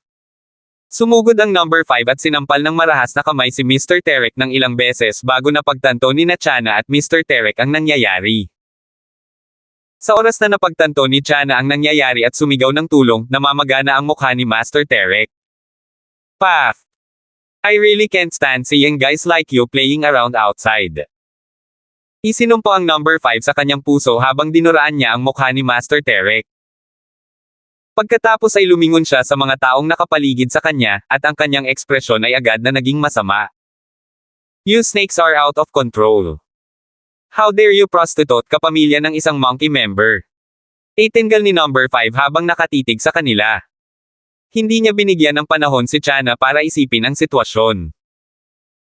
Sumugod ang number 5 at sinampal ng marahas na kamay si Mr. Terek ng ilang beses bago napagtanto ni Chana at Mr. Terek ang nangyayari. Sa oras na napagtanto ni Chana ang nangyayari at sumigaw ng tulong, namamagana ang mukha ni Master Terek. Paf! I really can't stand seeing guys like you playing around outside. Isinumpo ang number 5 sa kanyang puso habang dinuraan niya ang mukha ni Master Terek. Pagkatapos ay lumingon siya sa mga taong nakapaligid sa kanya, at ang kanyang ekspresyon ay agad na naging masama. You snakes are out of control. How dare you prostitute kapamilya ng isang monkey member? Itingal ni number 5 habang nakatitig sa kanila. Hindi niya binigyan ng panahon si Chana para isipin ang sitwasyon.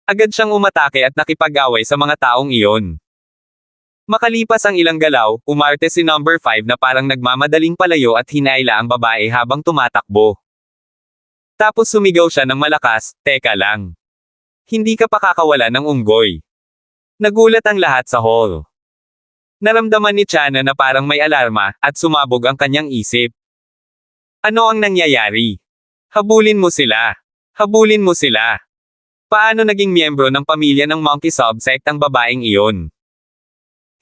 Agad siyang umatake at nakipag-away sa mga taong iyon. Makalipas ang ilang galaw, umarte si number 5 na parang nagmamadaling palayo at hinaila ang babae habang tumatakbo. Tapos sumigaw siya ng malakas, teka lang. Hindi ka pa kakawala ng unggoy. Nagulat ang lahat sa hall. Naramdaman ni Chana na parang may alarma, at sumabog ang kanyang isip. Ano ang nangyayari? Habulin mo sila. Habulin mo sila. Paano naging miyembro ng pamilya ng monkey subsect ang babaeng iyon?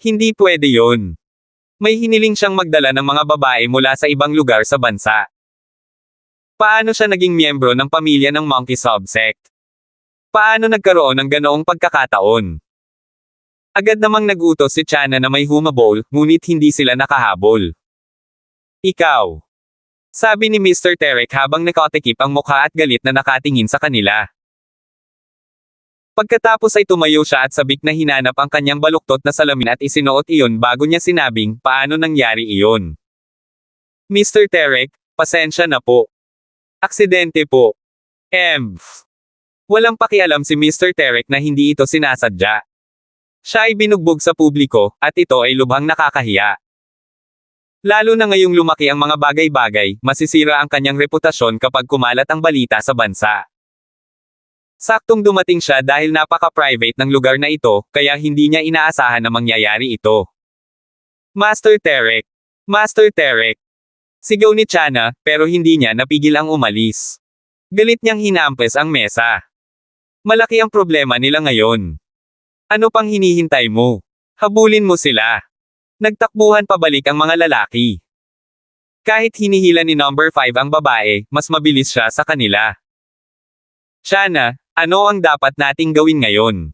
Hindi pwede yon. May hiniling siyang magdala ng mga babae mula sa ibang lugar sa bansa. Paano siya naging miyembro ng pamilya ng monkey subsect? Paano nagkaroon ng ganoong pagkakataon? Agad namang nagutos si Chana na may humabol, ngunit hindi sila nakahabol. Ikaw. Sabi ni Mr. Terek habang nakatikip ang mukha at galit na nakatingin sa kanila. Pagkatapos ay tumayo siya at sabik na hinanap ang kanyang baluktot na salamin at isinuot iyon bago niya sinabing, paano nangyari iyon? Mr. Terek, pasensya na po. Aksidente po. Walang pakialam si Mr. Terek na hindi ito sinasadya. Siya ay binugbog sa publiko, at ito ay lubhang nakakahiya. Lalo na ngayong lumaki ang mga bagay-bagay, masisira ang kanyang reputasyon kapag kumalat ang balita sa bansa. Saktong dumating siya dahil napaka-private ng lugar na ito, kaya hindi niya inaasahan na mangyayari ito. Master Terek! Master Terek! Sigaw ni Chana, pero hindi niya napigil ang umalis. Galit niyang hinampes ang mesa. Malaki ang problema nila ngayon. Ano pang hinihintay mo? Habulin mo sila. Nagtakbuhan pabalik ang mga lalaki. Kahit hinihila ni number 5 ang babae, mas mabilis siya sa kanila. Chana, ano ang dapat nating gawin ngayon?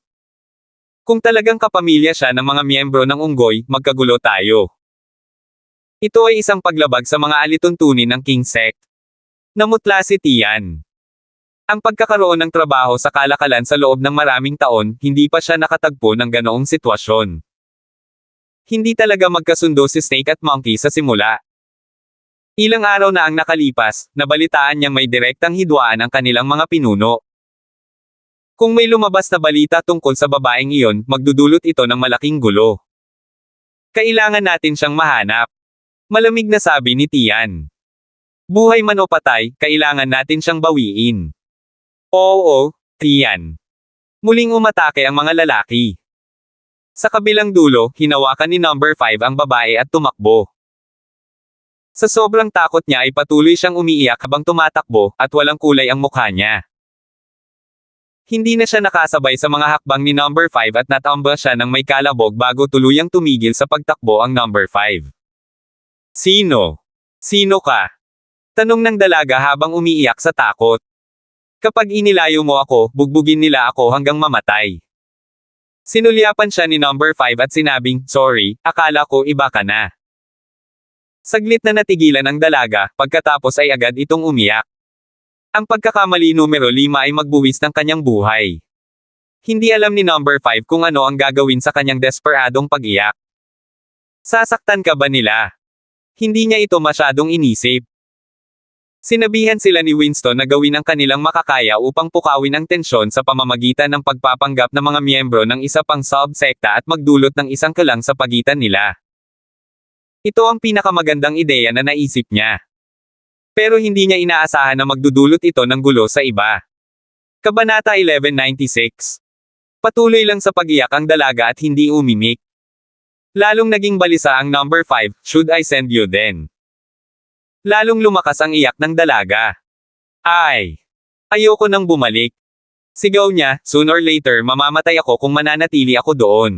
Kung talagang kapamilya siya ng mga miyembro ng unggoy, magkagulo tayo. Ito ay isang paglabag sa mga alituntunin ng King Sect. Namutla si Tian. Ang pagkakaroon ng trabaho sa kalakalan sa loob ng maraming taon, hindi pa siya nakatagpo ng ganoong sitwasyon. Hindi talaga magkasundo si Snake at Monkey sa simula. Ilang araw na ang nakalipas, nabalitaan niyang may direktang hidwaan ang kanilang mga pinuno. Kung may lumabas na balita tungkol sa babaeng iyon, magdudulot ito ng malaking gulo. Kailangan natin siyang mahanap. Malamig na sabi ni Tian. Buhay man o patay, kailangan natin siyang bawiin. Oo, Tian. Muling umatake ang mga lalaki. Sa kabilang dulo, hinawakan ni number 5 ang babae at tumakbo. Sa sobrang takot niya ay patuloy siyang umiiyak habang tumatakbo, at walang kulay ang mukha niya. Hindi na siya nakasabay sa mga hakbang ni number 5 at natamba siya ng may kalabog bago tuluyang tumigil sa pagtakbo ang number 5. Sino? Sino ka? Tanong ng dalaga habang umiiyak sa takot. Kapag inilayo mo ako, bugbugin nila ako hanggang mamatay. Sinulyapan siya ni number 5 at sinabing, "Sorry, akala ko iba ka na." Saglit na natigilan ang dalaga, pagkatapos ay agad itong umiyak. Ang pagkakamali numero 5 ay magbuwis ng kanyang buhay. Hindi alam ni number 5 kung ano ang gagawin sa kanyang desperadong pag-iyak. Sasaktan ka ba nila? Hindi niya ito masyadong inisip. Sinabihan sila ni Winston na gawin ang kanilang makakaya upang pukawin ang tensyon sa pamamagitan ng pagpapanggap ng mga miyembro ng isa pang subsekta at magdulot ng isang kalang sa pagitan nila. Ito ang pinakamagandang ideya na naisip niya. Pero hindi niya inaasahan na magdudulot ito ng gulo sa iba. Kabanata 1196. Patuloy lang sa pag-iyak ang dalaga at hindi umimik. Lalong naging balisa ang number 5, "Should I send you then?" Lalong lumakas ang iyak ng dalaga. "Ay! Ayoko nang bumalik." Sigaw niya, "Soon or later mamamatay ako kung mananatili ako doon."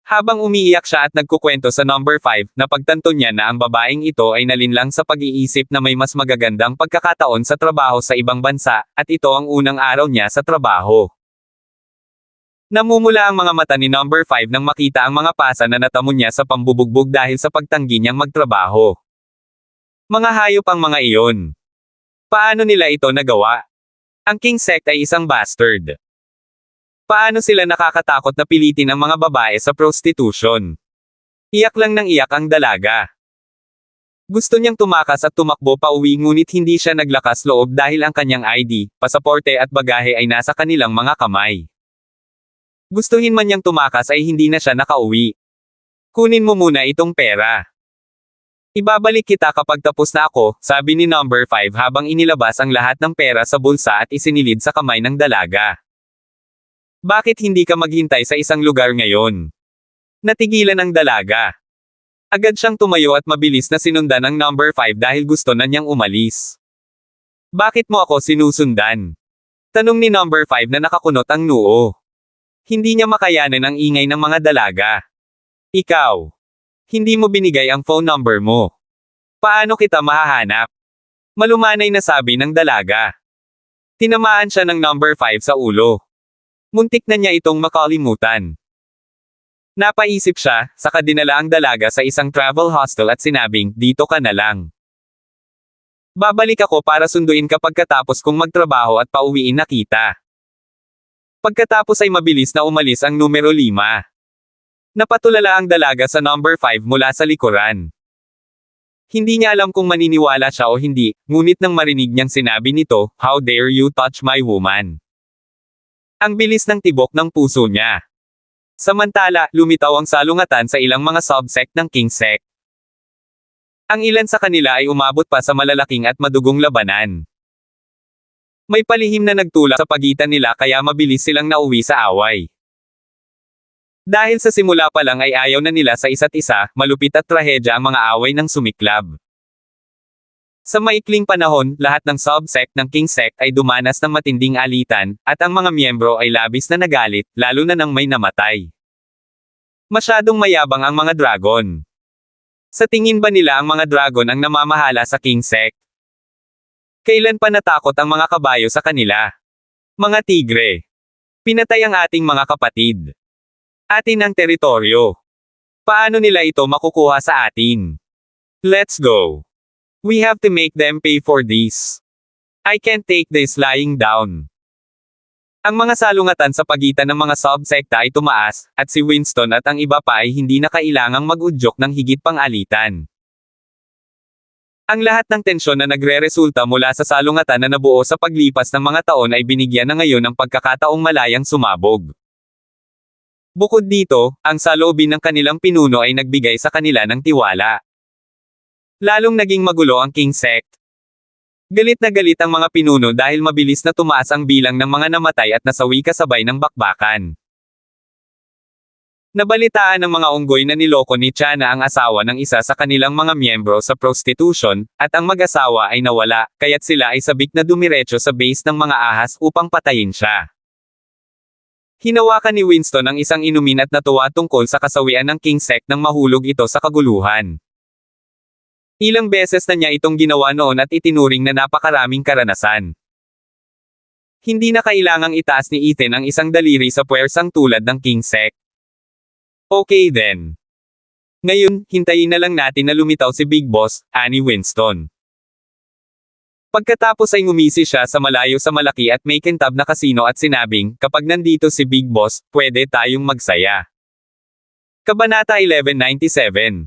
Habang umiiyak siya at nagkukwento sa number 5, napagtanto niya na ang babaeng ito ay nalinlang sa pag-iisip na may mas magagandang pagkakataon sa trabaho sa ibang bansa, at ito ang unang araw niya sa trabaho. Namumula ang mga mata ni number 5 nang makita ang mga pasa na natamo niya sa pambubugbog dahil sa pagtanggi niyang magtrabaho. Mga hayop ang mga iyon. Paano nila ito nagawa? Ang King Sect ay isang bastard. Paano sila nakakatakot na pilitin ang mga babae sa prostitution? Iyak lang ng iyak ang dalaga. Gusto niyang tumakas at tumakbo pa uwi ngunit hindi siya naglakas loob dahil ang kanyang ID, pasaporte at bagahe ay nasa kanilang mga kamay. Gustuhin man niyang tumakas ay hindi na siya nakauwi. "Kunin mo muna itong pera. Ibabalik kita kapag tapos na ako," sabi ni number 5 habang inilabas ang lahat ng pera sa bulsa at isinilid sa kamay ng dalaga. "Bakit hindi ka maghintay sa isang lugar ngayon?" Natigilan ang dalaga. Agad siyang tumayo at mabilis na sinundan ang number 5 dahil gusto na niyang umalis. "Bakit mo ako sinusundan?" Tanong ni number 5 na nakakunot ang noo. Hindi niya makayanan ang ingay ng mga dalaga. "Ikaw. Hindi mo binigay ang phone number mo. Paano kita mahahanap?" Malumanay na sabi ng dalaga. Tinamaan siya ng number 5 sa ulo. Muntik na niya itong makalimutan. Napaisip siya, saka dinala ang dalaga sa isang travel hostel at sinabing, "Dito ka na lang. Babalik ako para sunduin ka pagkatapos kong magtrabaho at pauwiin na kita." Pagkatapos ay mabilis na umalis ang numero 5. Napatulala ang dalaga sa number 5 mula sa likuran. Hindi niya alam kung maniniwala siya o hindi, ngunit nang marinig niyang sinabi nito, "How dare you touch my woman?" Ang bilis ng tibok ng puso niya. Samantala, lumitaw ang salungatan sa ilang mga subsect ng King Sect. Ang ilan sa kanila ay umabot pa sa malalaking at madugong labanan. May palihim na nagtulak sa pagitan nila kaya mabilis silang nauwi sa away. Dahil sa simula pa lang ay ayaw na nila sa isa't isa, malupit at trahedya ang mga away ng sumiklab. Sa maikling panahon, lahat ng subsect ng King Sect ay dumanas ng matinding alitan, at ang mga miyembro ay labis na nagalit, lalo na nang may namatay. Masyadong mayabang ang mga dragon. Sa tingin ba nila ang mga dragon ang namamahala sa King Sect? Kailan pa natakot ang mga kabayo sa kanila? Mga tigre. Pinatay ang ating mga kapatid. Atin ang teritoryo. Paano nila ito makukuha sa atin? Let's go. We have to make them pay for this. I can't take this lying down. Ang mga salungatan sa pagitan ng mga subsekta ay tumaas, at si Winston at ang iba pa ay hindi na kailangang mag-udyok ng higit pang alitan. Ang lahat ng tensyon na nagre-resulta mula sa salungatan na nabuo sa paglipas ng mga taon ay binigyan na ngayon ng pagkakataong malayang sumabog. Bukod dito, ang saloobin ng kanilang pinuno ay nagbigay sa kanila ng tiwala. Lalong naging magulo ang King Sect. Galit na galit ang mga pinuno dahil mabilis na tumaas ang bilang ng mga namatay at nasawi kasabay ng bakbakan. Nabalitaan ng mga unggoy na niloko ni Chana ang asawa ng isa sa kanilang mga miyembro sa prostitution, at ang mag-asawa ay nawala, kaya't sila ay sabik na dumiretso sa base ng mga ahas upang patayin siya. Hinawakan ni Winston ang isang inumin at natuwa tungkol sa kasawian ng King Sect nang mahulog ito sa kaguluhan. Ilang beses na niya itong ginawa noon at itinuring na napakaraming karanasan. Hindi na kailangang itaas ni Ethan ang isang daliri sa puwersang tulad ng king sect. Okay then. Ngayon, hintayin na lang natin na lumitaw si Big Boss, ani Winston. Pagkatapos ay ngumisi siya sa malayo sa malaki at may kintab na kasino at sinabing, kapag nandito si Big Boss, pwede tayong magsaya. Kabanata 1197.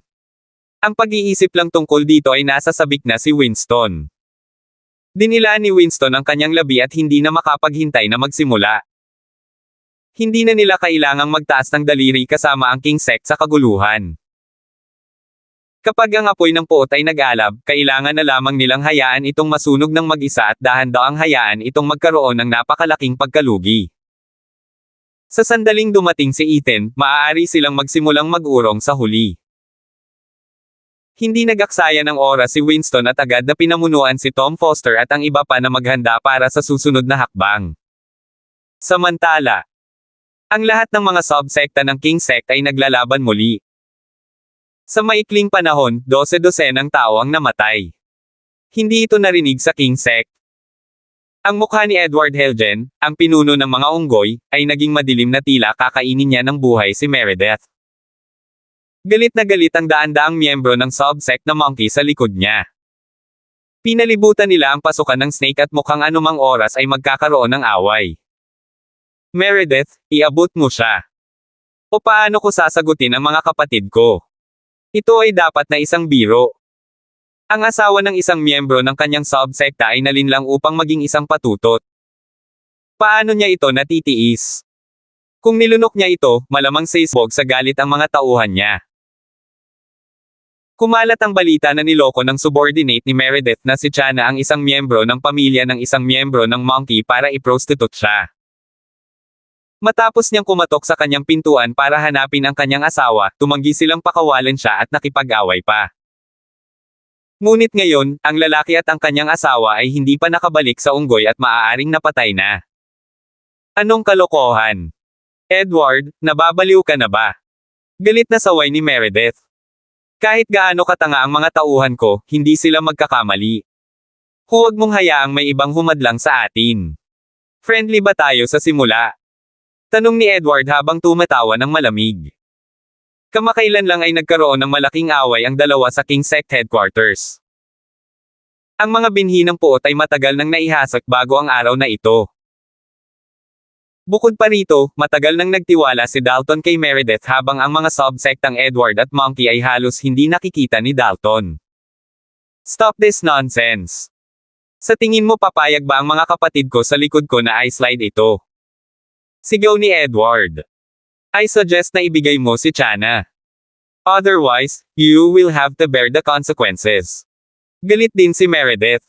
Ang pag-iisip lang tungkol dito ay nasa sabik na si Winston. Dinila ni Winston ang kanyang labi at hindi na makapaghintay na magsimula. Hindi na nila kailangang magtaas ng daliri kasama ang king sect sa kaguluhan. Kapag ang apoy ng puot ay nag-alab, kailangan na lamang nilang hayaan itong masunog ng mag-isa at dahan-daang hayaan itong magkaroon ng napakalaking pagkalugi. Sa sandaling dumating si Ethan, maaari silang magsimulang mag-urong sa huli. Hindi nag-aksaya ng oras si Winston at agad na pinamunuan si Tom Foster at ang iba pa na maghanda para sa susunod na hakbang. Samantala, ang lahat ng mga subsekta ng King Sect ay naglalaban muli. Sa maikling panahon, 12-12 tao ang namatay. Hindi ito narinig sa King Sect. Ang mukha ni Edward Helgen, ang pinuno ng mga unggoy, ay naging madilim na tila kakainin niya ng buhay si Meredith. Galit na galit ang daan-daang miyembro ng subsect na monkey sa likod niya. Pinalibutan nila ang pasukan ng snake at mukhang anumang oras ay magkakaroon ng away. Meredith, iabot mo siya. O paano ko sasagutin ang mga kapatid ko? Ito ay dapat na isang biro. Ang asawa ng isang miyembro ng kanyang subsekta ay nalinlang upang maging isang patutot. Paano niya ito natitiis? Kung nilunok niya ito, malamang sisbog sa galit ang mga tauhan niya. Kumalat ang balita na niloko ng subordinate ni Meredith na si Chana ang isang miyembro ng pamilya ng isang miyembro ng monkey para i-prostitute siya. Matapos niyang kumatok sa kanyang pintuan para hanapin ang kanyang asawa, tumanggi silang pakawalan siya at nakipag-away pa. Ngunit ngayon, ang lalaki at ang kanyang asawa ay hindi pa nakabalik sa unggoy at maaaring napatay na. Anong kalokohan? Edward, nababaliw ka na ba? Galit na saway ni Meredith. Kahit gaano katanga ang mga tauhan ko, hindi sila magkakamali. Huwag mong hayaang may ibang humadlang sa atin. Friendly ba tayo sa simula? Tanong ni Edward habang tumatawa ng malamig. Kamakailan lang ay nagkaroon ng malaking away ang dalawa sa King Sect Headquarters. Ang mga binhi ng puot ay matagal nang naihasak bago ang araw na ito. Bukod pa rito, matagal nang nagtiwala si Dalton kay Meredith habang ang mga subsektang Edward at Monkey ay halos hindi nakikita ni Dalton. Stop this nonsense. Sa tingin mo papayag ba ang mga kapatid ko sa likod ko na i-slide ito? Sigaw ni Edward. I suggest na ibigay mo si Chana. Otherwise, you will have to bear the consequences. Galit din si Meredith.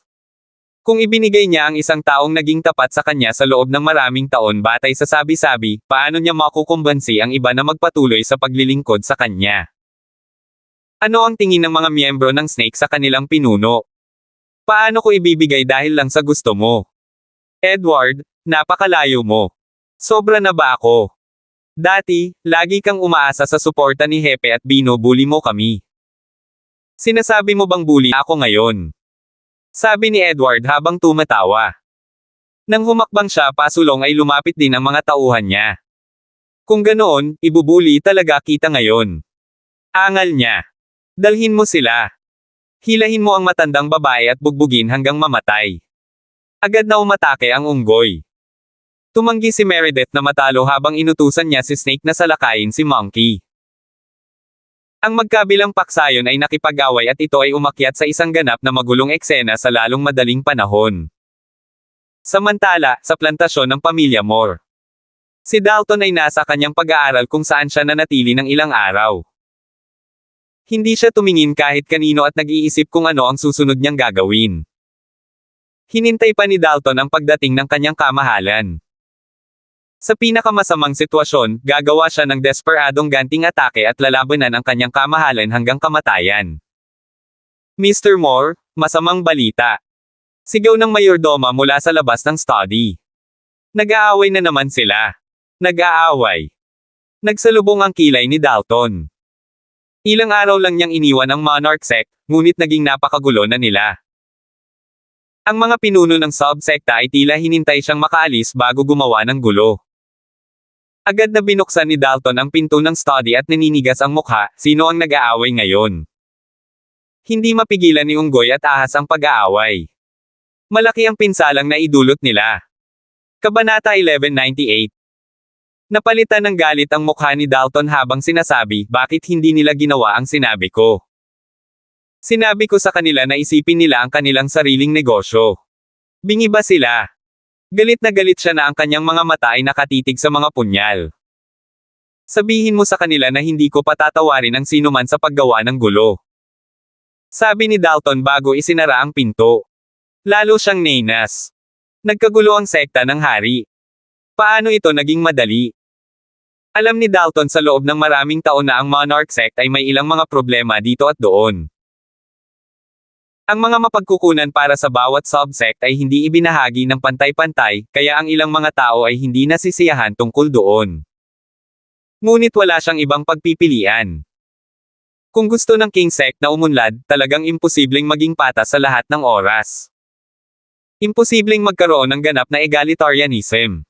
Kung ibinigay niya ang isang taong naging tapat sa kanya sa loob ng maraming taon batay sa sabi-sabi, paano niya makukumbansi ang iba na magpatuloy sa paglilingkod sa kanya? Ano ang tingin ng mga miyembro ng Snake sa kanilang pinuno? Paano ko ibibigay dahil lang sa gusto mo? Edward, napakalayo mo. Sobra na ba ako? Dati, lagi kang umaasa sa suporta ni Hepe at binubuli mo kami. Sinasabi mo bang bully ako ngayon? Sabi ni Edward habang tumatawa. Nang humakbang siya pasulong ay lumapit din ang mga tauhan niya. Kung ganoon, ibubuli talaga kita ngayon. Angal niya. Dalhin mo sila. Hilahin mo ang matandang babae at bugbugin hanggang mamatay. Agad na umatake ang unggoy. Tumanggi si Meredith na matalo habang inutusan niya si Snake na salakayin si Monkey. Ang magkabilang paksayon ay nakipag-away at ito ay umakyat sa isang ganap na magulong eksena sa lalong madaling panahon. Samantala, sa plantasyon ng pamilya Moore. Si Dalton ay nasa kanyang pag-aaral kung saan siya nanatili ng ilang araw. Hindi siya tumingin kahit kanino at nag-iisip kung ano ang susunod niyang gagawin. Hinintay pa ni Dalton ang pagdating ng kanyang kamahalan. Sa pinakamasamang sitwasyon, gagawa siya ng desperadong ganting atake at lalabanan ang kanyang kamahalan hanggang kamatayan. Mr. Moore, masamang balita. Sigaw ng mayordoma mula sa labas ng study. Nag-aaway na naman sila. Nag-aaway. Nagsalubong ang kilay ni Dalton. Ilang araw lang niyang iniwan ang Monarch Sect, ngunit naging napakagulo na nila. Ang mga pinuno ng subsekta ay tila hinintay siyang makaalis bago gumawa ng gulo. Agad na binuksan ni Dalton ang pinto ng study at naninigas ang mukha, sino ang nag-aaway ngayon? Hindi mapigilan ni Unggoy at Ahas ang pag-aaway. Malaki ang pinsalang na idulot nila. Kabanata 1198. Napalitan ng galit ang mukha ni Dalton habang sinasabi, bakit hindi nila ginawa ang sinabi ko? Sinabi ko sa kanila na isipin nila ang kanilang sariling negosyo. Bingi ba sila? Galit na galit siya na ang kanyang mga mata ay nakatitig sa mga punyal. Sabihin mo sa kanila na hindi ko patatawarin ang sinuman sa paggawa ng gulo. Sabi ni Dalton bago isinara ang pinto. Lalo siyang nainas. Nagkagulo ang sekta ng hari. Paano ito naging madali? Alam ni Dalton sa loob ng maraming taon na ang Monarch sect ay may ilang mga problema dito at doon. Ang mga mapagkukunan para sa bawat subsect ay hindi ibinahagi ng pantay-pantay, kaya ang ilang mga tao ay hindi nasisiyahan tungkol doon. Ngunit wala siyang ibang pagpipilian. Kung gusto ng King Sect na umunlad, talagang imposibleng maging patas sa lahat ng oras. Imposibleng magkaroon ng ganap na egalitarianism.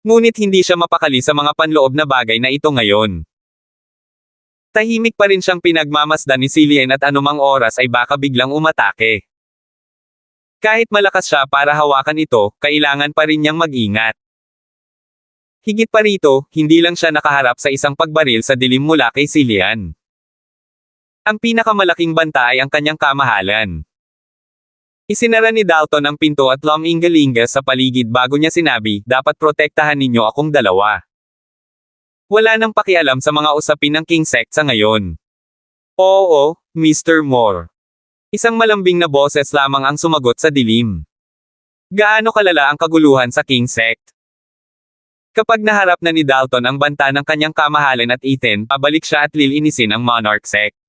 Ngunit hindi siya mapakali sa mga panloob na bagay na ito ngayon. Tahimik pa rin siyang pinagmamasdan ni Cillian at anumang oras ay baka biglang umatake. Kahit malakas siya para hawakan ito, kailangan pa rin niyang mag-ingat. Higit pa rito, hindi lang siya nakaharap sa isang pagbaril sa dilim mula kay Cillian. Ang pinakamalaking banta ay ang kanyang kamahalan. Isinara ni Dalton ang pinto at lumingalinga sa paligid bago niya sinabi, dapat protektahan ninyo akong dalawa. Wala nang pakialam sa mga usapin ng King Sect sa ngayon. Oo, Mr. Moore. Isang malambing na boses lamang ang sumagot sa dilim. Gaano kalala ang kaguluhan sa King Sect? Kapag naharap na ni Dalton ang banta ng kanyang kamahalan at Ethan, pabalik siya at lilinisin ang Monarch Sect.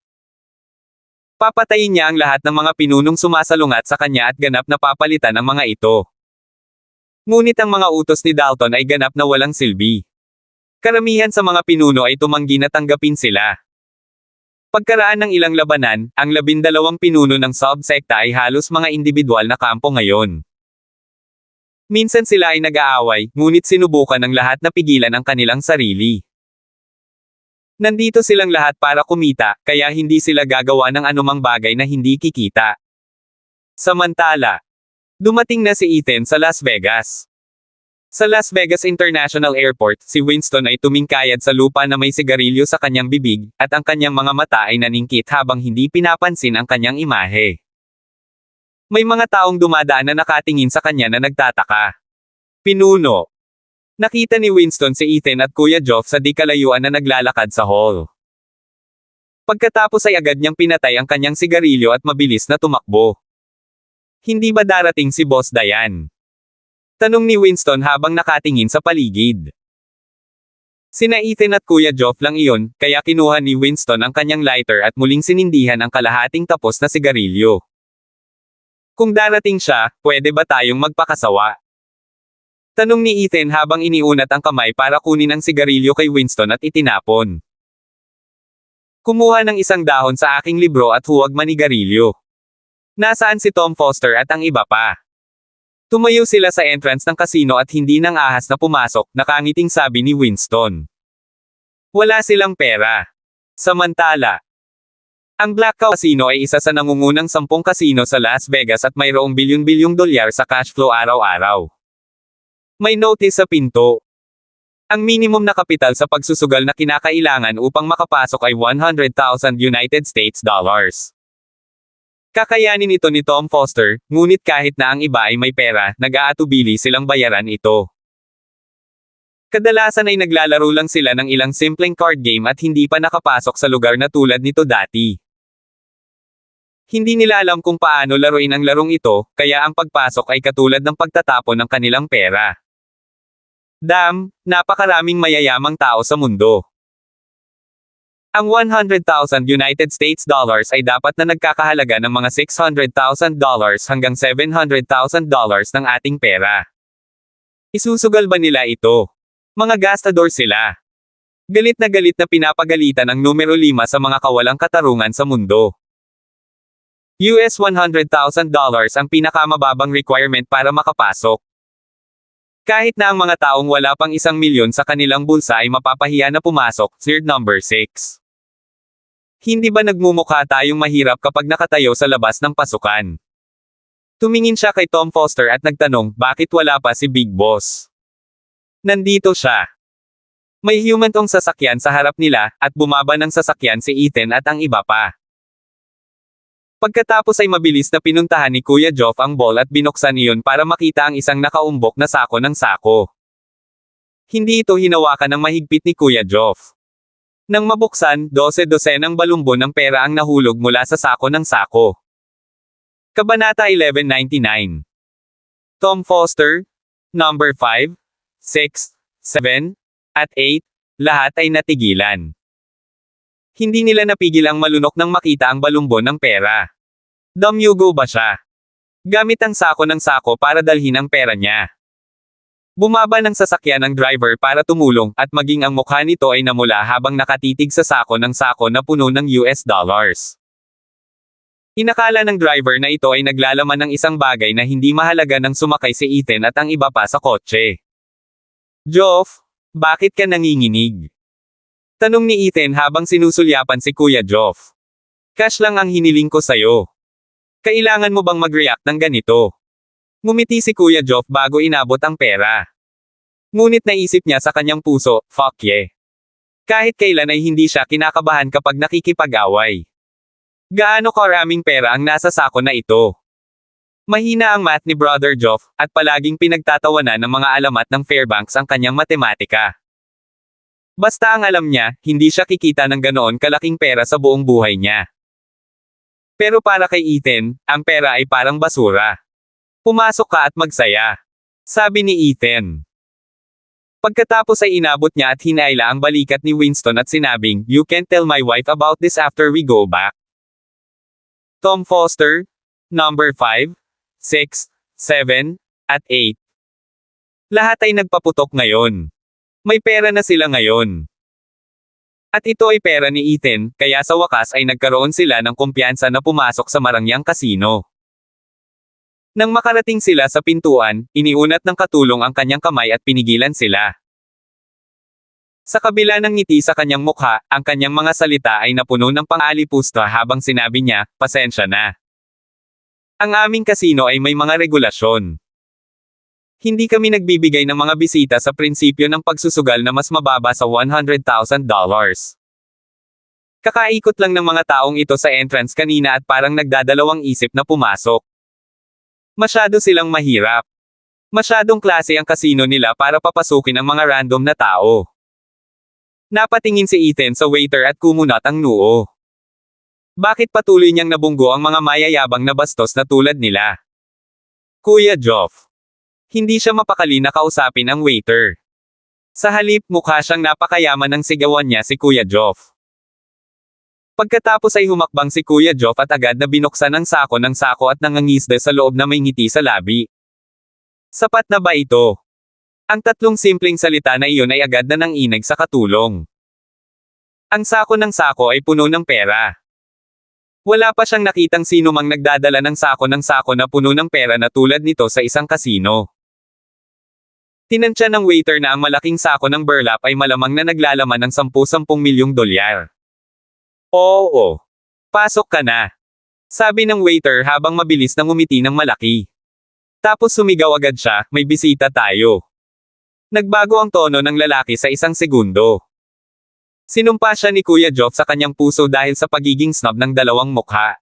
Papatayin niya ang lahat ng mga pinunong sumasalungat sa kanya at ganap na papalitan ang mga ito. Ngunit ang mga utos ni Dalton ay ganap na walang silbi. Karamihan sa mga pinuno ay tumanggi na tanggapin sila. Pagkaraan ng ilang labanan, ang 12 pinuno ng subsekta ay halos mga individual na kampo ngayon. Minsan sila ay nag-aaway, ngunit sinubukan ng lahat na pigilan ang kanilang sarili. Nandito silang lahat para kumita, kaya hindi sila gagawa ng anumang bagay na hindi kikita. Samantala, dumating na si Ethan sa Las Vegas. Sa Las Vegas International Airport, si Winston ay tumingkayad sa lupa na may sigarilyo sa kanyang bibig, at ang kanyang mga mata ay naningkit habang hindi pinapansin ang kanyang imahe. May mga taong dumadaan na nakatingin sa kanya na nagtataka. Pinuno. Nakita ni Winston si Ethan at Kuya Geoff sa di kalayuan na naglalakad sa hall. Pagkatapos ay agad niyang pinatay ang kanyang sigarilyo at mabilis na tumakbo. Hindi ba darating si Boss Dayan? Tanong ni Winston habang nakatingin sa paligid. Sina Ethan at Kuya Geoff lang iyon, kaya kinuha ni Winston ang kanyang lighter at muling sinindihan ang kalahating tapos na sigarilyo. Kung darating siya, pwede ba tayong magpakasawa? Tanong ni Ethan habang iniunat ang kamay para kunin ang sigarilyo kay Winston at itinapon. Kumuha ng isang dahon sa aking libro at huwag manigarilyo. Nasaan si Tom Foster at ang iba pa? Tumayo sila sa entrance ng casino at hindi nang ahas na pumasok, nakangiting sabi ni Winston. Wala silang pera. Samantala, ang Black Casino ay isa sa nangungunang 10 casino sa Las Vegas at mayroong bilyon-bilyong dolyar sa cash flow araw-araw. May notice sa pinto. Ang minimum na kapital sa pagsusugal na kinakailangan upang makapasok ay $100,000 United States dollars. Kakayanin ito ni Tom Foster, ngunit kahit na ang iba ay may pera, nag-aatubili silang bayaran ito. Kadalasan ay naglalaro lang sila ng ilang simpleng card game at hindi pa nakapasok sa lugar na tulad nito dati. Hindi nila alam kung paano laruin ang larong ito, kaya ang pagpasok ay katulad ng pagtatapon ng kanilang pera. Napakaraming mayayamang tao sa mundo. Ang $100,000 United States dollars ay dapat na nagkakahalaga ng mga $600,000 hanggang $700,000 ng ating pera. Isusugal ba nila ito? Mga gastador sila. Galit na pinapagalitan ang numero 5 sa mga kawalang katarungan sa mundo. US $100,000 ang pinakamababang requirement para makapasok. Kahit na ang mga taong wala pang 1 milyon sa kanilang bulsa ay mapapahiya na pumasok, Third number 6. Hindi ba nagmumukha tayong mahirap kapag nakatayo sa labas ng pasukan? Tumingin siya kay Tom Foster at nagtanong, bakit wala pa si Big Boss? Nandito siya. May humantong sasakyan sa harap nila, at bumaba ng sasakyan si Ethan at ang iba pa. Pagkatapos ay mabilis na pinuntahan ni Kuya Geoff ang ball at binuksan iyon para makita ang isang nakaumbok na sako ng sako. Hindi ito hinawakan ng mahigpit ni Kuya Geoff. Nang mabuksan, 12-dosenang balumbon ng pera ang nahulog mula sa sako ng sako. Kabanata 1199. Tom Foster, number 5, 6, 7, at 8, lahat ay natigilan. Hindi nila napigil ang malunok nang makita ang balumbon ng pera. Damyugo ba siya? Gamit ang sako ng sako para dalhin ang pera niya. Bumaba ng sasakyan ang driver para tumulong, at maging ang mukha nito ay namula habang nakatitig sa sako ng sako na puno ng US dollars. Inakala ng driver na ito ay naglalaman ng isang bagay na hindi mahalaga nang sumakay si Ethan at ang iba pa sa kotse. Geoff, bakit ka nanginginig? Tanong ni Ethan habang sinusulyapan si Kuya Geoff. Cash lang ang hiniling ko sayo. Kailangan mo bang mag-react ng ganito? Ngumiti si Kuya Geoff bago inabot ang pera. Ngunit naisip niya sa kanyang puso, fuck yeah. Kahit kailan ay hindi siya kinakabahan kapag nakikipag-away. Gaano karaming pera ang nasa sako na ito? Mahina ang math ni Brother Geoff, at palaging pinagtatawanan ng mga alamat ng Fairbanks ang kanyang matematika. Basta ang alam niya, hindi siya kikita ng ganoon kalaking pera sa buong buhay niya. Pero para kay Ethan, ang pera ay parang basura. Pumasok ka at magsaya. Sabi ni Ethan. Pagkatapos ay inabot niya at hinaila ang balikat ni Winston at sinabing, you can't tell my wife about this after we go back. Tom Foster, number 5, 6, 7, at 8. Lahat ay nagpaputok ngayon. May pera na sila ngayon. At ito ay pera ni Ethan, kaya sa wakas ay nagkaroon sila ng kumpiyansa na pumasok sa Marangyang Casino. Nang makarating sila sa pintuan, iniunat ng katulong ang kanyang kamay at pinigilan sila. Sa kabila ng ngiti sa kanyang mukha, ang kanyang mga salita ay napuno ng pang-alipusta habang sinabi niya, pasensya na. Ang aming kasino ay may mga regulasyon. Hindi kami nagbibigay ng mga bisita sa prinsipyo ng pagsusugal na mas mababa sa $100,000. Kakaikot lang ng mga taong ito sa entrance kanina at parang nagdadalawang isip na pumasok. Masyado silang mahirap. Masyadong klase ang kasino nila para papasukin ang mga random na tao. Napatingin si Ethan sa waiter at kumunat ang noo. Bakit patuloy niyang nabunggo ang mga mayayabang na bastos na tulad nila? Kuya Geoff. Hindi siya mapakali na kausapin ang waiter. Sa halip, mukha siyang napakayaman ng sigawan niya si Kuya Geoff. Pagkatapos ay humakbang si Kuya Geoff at agad na binuksan ang sako ng sako at nangangisda sa loob na may ngiti sa labi. Sapat na ba ito? Ang tatlong simpleng salita na iyon ay agad na nanginag sa katulong. Ang sako ng sako ay puno ng pera. Wala pa siyang nakitang sino mang nagdadala ng sako na puno ng pera na tulad nito sa isang kasino. Tinansya ng waiter na ang malaking sako ng burlap ay malamang na naglalaman ng 10 milyong dolyar. Oo. Pasok ka na. Sabi ng waiter habang mabilis na ngumiti ng malaki. Tapos sumigaw agad siya, may bisita tayo. Nagbago ang tono ng lalaki sa isang segundo. Sinumpa siya ni Kuya Geoff sa kanyang puso dahil sa pagiging snob ng dalawang mukha.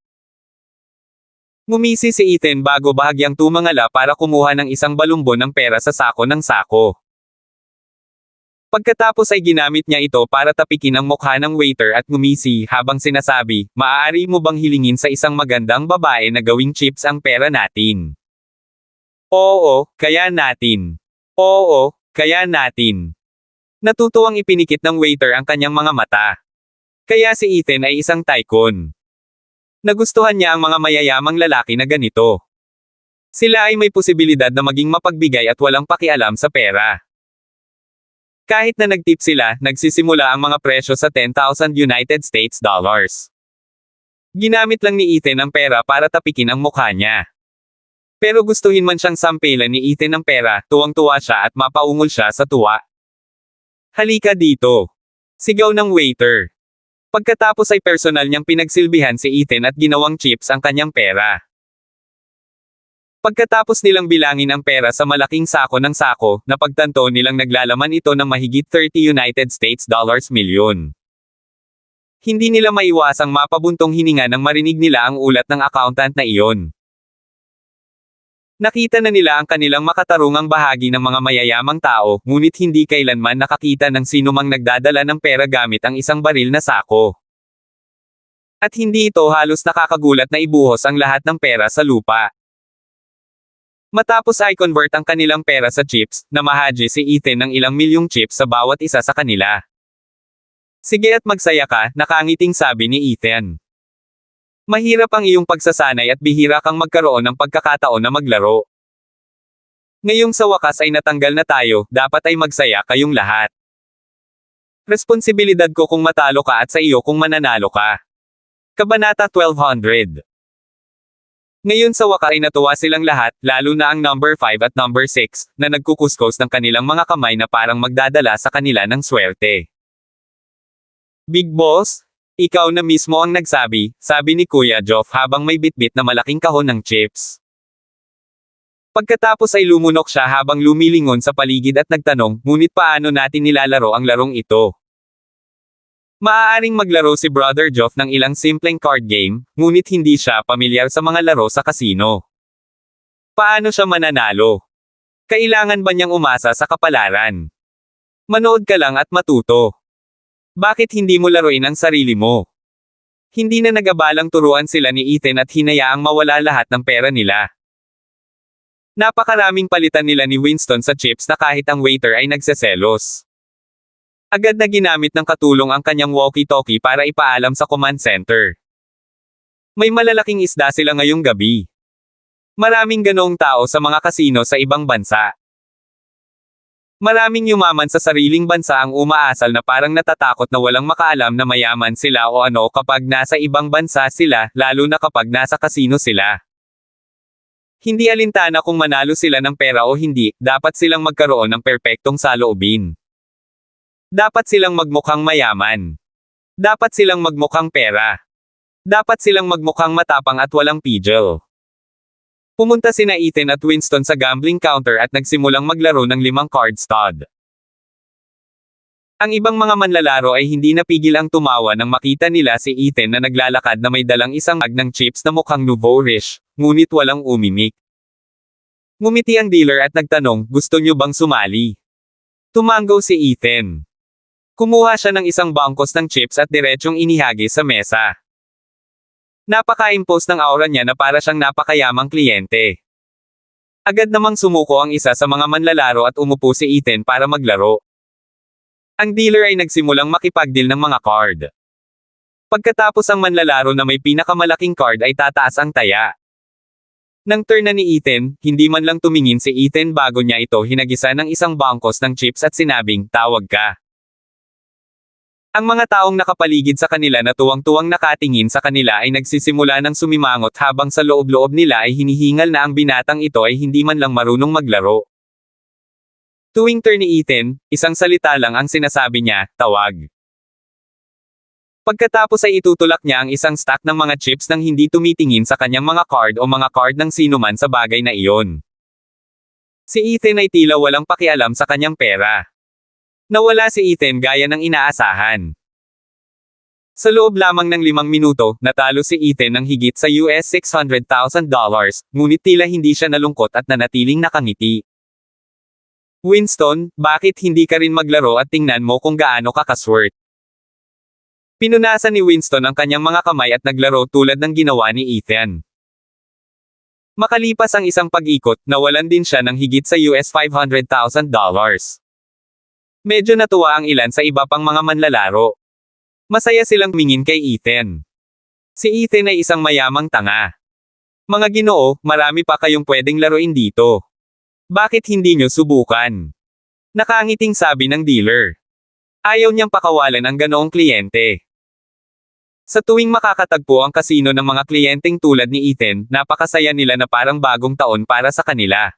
Ngumisi si Ethan bago bahagyang tumangala para kumuha ng isang balumbon ng pera sa sako ng sako. Pagkatapos ay ginamit niya ito para tapikin ang mukha ng waiter at ngumisi habang sinasabi, maaari mo bang hilingin sa isang magandang babae na gawing chips ang pera natin? Oo, kaya natin. Oo, kaya natin. Natutuwang ipinikit ng waiter ang kanyang mga mata. Kaya si Ethan ay isang tycoon. Nagustuhan niya ang mga mayayamang lalaki na ganito. Sila ay may posibilidad na maging mapagbigay at walang pakialam sa pera. Kahit na nagtip sila, nagsisimula ang mga presyo sa $10,000 United States dollars. Ginamit lang ni Ethan ang pera para tapikin ang mukha niya. Pero gustuhin man siyang sampelan ni Ethan ng pera, tuwang-tuwa siya at mapaungol siya sa tuwa. Halika dito. Sigaw ng waiter. Pagkatapos ay personal niyang pinagsilbihan si Ethan at ginawang chips ang kanyang pera. Pagkatapos nilang bilangin ang pera sa malaking sako ng sako, napagtanto nilang naglalaman ito ng mahigit 30 United States dollars milyon. Hindi nila maiwasang mapabuntong hininga nang marinig nila ang ulat ng accountant na iyon. Nakita na nila ang kanilang makatarungang bahagi ng mga mayayamang tao, ngunit hindi kailanman nakakita ng sinumang nagdadala ng pera gamit ang isang baril na sako. At hindi ito halos nakakagulat na ibuhos ang lahat ng pera sa lupa. Matapos ay convert ang kanilang pera sa chips, namahaji si Ethan ng ilang milyong chips sa bawat isa sa kanila. Sige at magsaya ka, nakangiting sabi ni Ethan. Mahirap ang iyong pagsasanay at bihira kang magkaroon ng pagkakataon na maglaro. Ngayong sa wakas ay natanggal na tayo, dapat ay magsaya kayong lahat. Responsibilidad ko kung matalo ka at sa iyo kung mananalo ka. Kabanata 1200. Ngayon sa wakas ay natuwa silang lahat, lalo na ang number 5 at number 6, na nagkukuskos ng kanilang mga kamay na parang magdadala sa kanila ng swerte. Big Boss? Ikaw na mismo ang nagsabi, sabi ni Kuya Joff habang may bitbit na malaking kahon ng chips. Pagkatapos ay lumunok siya habang lumilingon sa paligid at nagtanong, ngunit paano natin nilalaro ang larong ito? Maaaring maglaro si Brother Joff ng ilang simpleng card game, ngunit hindi siya pamilyar sa mga laro sa kasino. Paano siya mananalo? Kailangan ba niyang umasa sa kapalaran? Manood ka lang at matuto. Bakit hindi mo laruin ang sarili mo? Hindi na nagabalang turuan sila ni Ethan at hinayaang mawala lahat ng pera nila. Napakaraming palitan nila ni Winston sa chips na kahit ang waiter ay nagseselos. Agad na ginamit ng katulong ang kanyang walkie-talkie para ipaalam sa command center. May malalaking isda sila ngayong gabi. Maraming ganoong tao sa mga kasino sa ibang bansa. Maraming yumaman sa sariling bansa ang umaasal na parang natatakot na walang makaalam na mayaman sila o ano kapag nasa ibang bansa sila, lalo na kapag nasa kasino sila. Hindi alintana kung manalo sila ng pera o hindi, dapat silang magkaroon ng perpektong saloobin. Dapat silang magmukhang mayaman. Dapat silang magmukhang pera. Dapat silang magmukhang matapang at walang pigil. Pumunta sina Ethan at Winston sa gambling counter at nagsimulang maglaro ng 5 card stud. Ang ibang mga manlalaro ay hindi napigil ang tumawa nang makita nila si Ethan na naglalakad na may dalang isang bag ng chips na mukhang nouveau-riche, ngunit walang umimik. Ngumiti ang dealer at nagtanong, gusto niyo bang sumali? Tumango si Ethan. Kumuha siya ng isang bangkos ng chips at diretsyong inihagi sa mesa. Napaka-impose ng aura niya na para siyang napakayamang kliyente. Agad namang sumuko ang isa sa mga manlalaro at umupo si Ethan para maglaro. Ang dealer ay nagsimulang makipagdeal ng mga card. Pagkatapos ang manlalaro na may pinakamalaking card ay tataas ang taya. Nang turn na ni Ethan, hindi man lang tumingin si Ethan bago niya ito hinagisa ng isang bangkos ng chips at sinabing, tawag ka. Ang mga taong nakapaligid sa kanila na tuwang-tuwang nakatingin sa kanila ay nagsisimula ng sumimangot habang sa loob-loob nila ay hinihingal na ang binatang ito ay hindi man lang marunong maglaro. Tuwing turn ni Ethan, isang salita lang ang sinasabi niya, tawag. Pagkatapos ay itutulak niya ang isang stack ng mga chips nang hindi tumitingin sa kanyang mga card o mga card ng sinuman sa bagay na iyon. Si Ethan ay tila walang pakialam sa kanyang pera. Nawala si Ethan gaya ng inaasahan. Sa loob lamang ng 5 minuto, natalo si Ethan ng higit sa US $600,000, ngunit tila hindi siya nalungkot at nanatiling nakangiti. Winston, bakit hindi ka rin maglaro at tingnan mo kung gaano ka kaswert? Pinunasan ni Winston ang kanyang mga kamay at naglaro tulad ng ginawa ni Ethan. Makalipas ang isang pag-ikot, nawalan din siya ng higit sa US $500,000. Medyo natuwa ang ilan sa iba pang mga manlalaro. Masaya silang mingin kay Ethan. Si Ethan ay isang mayamang tanga. Mga Ginoo, marami pa kayong pwedeng laruin dito. Bakit hindi nyo subukan? Nakangiting sabi ng dealer. Ayaw niyang pakawalan ang ganoong kliyente. Sa tuwing makakatagpo ang kasino ng mga kliyenteng tulad ni Ethan, napakasaya nila na parang bagong taon para sa kanila.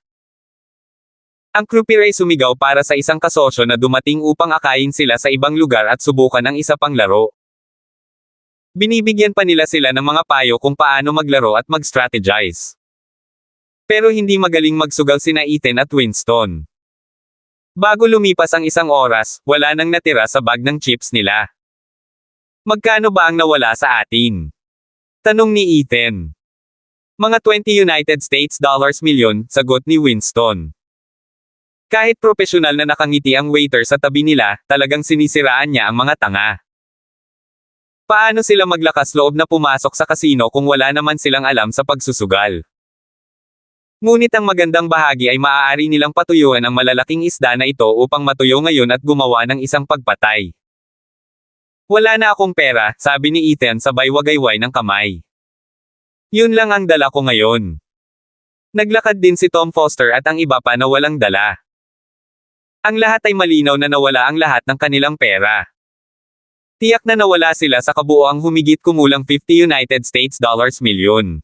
Ang croupier ay sumigaw para sa isang kasosyo na dumating upang akayin sila sa ibang lugar at subukan ang isa pang laro. Binibigyan pa nila sila ng mga payo kung paano maglaro at mag-strategize. Pero hindi magaling magsugal sina Ethan at Winston. Bago lumipas ang isang oras, wala nang natira sa bag ng chips nila. Magkano ba ang nawala sa atin? Tanong ni Ethan. Mga 20 United States dollars milyon, sagot ni Winston. Kahit profesional na nakangiti ang waiter sa tabi nila, talagang sinisiraan niya ang mga tanga. Paano sila maglakas loob na pumasok sa kasino kung wala naman silang alam sa pagsusugal? Ngunit ang magandang bahagi ay maaari nilang patuyuan ang malalaking isda na ito upang matuyo ngayon at gumawa ng isang pagpatay. Wala na akong pera, sabi ni Ethan sabay wagayway ng kamay. Yun lang ang dala ko ngayon. Naglakad din si Tom Foster at ang iba pa na walang dala. Ang lahat ay malinaw na nawala ang lahat ng kanilang pera. Tiyak na nawala sila sa kabuoang humigit kumulang 50 United States dollars milyon.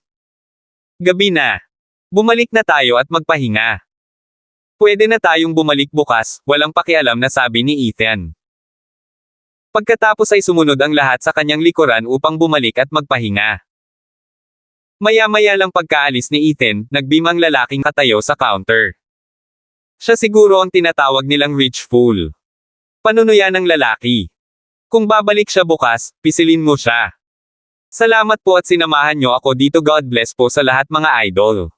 Gabi na. Bumalik na tayo at magpahinga. Pwede na tayong bumalik bukas, walang pakialam na sabi ni Ethan. Pagkatapos ay sumunod ang lahat sa kanyang likuran upang bumalik at magpahinga. Maya-maya lang pagkaalis ni Ethan, nagbimang lalaking katayo sa counter. Siya siguro ang tinatawag nilang rich fool. Panunuyan ng lalaki. Kung babalik siya bukas, pisilin mo siya. Salamat po at sinamahan nyo ako dito. God bless po sa lahat mga idol.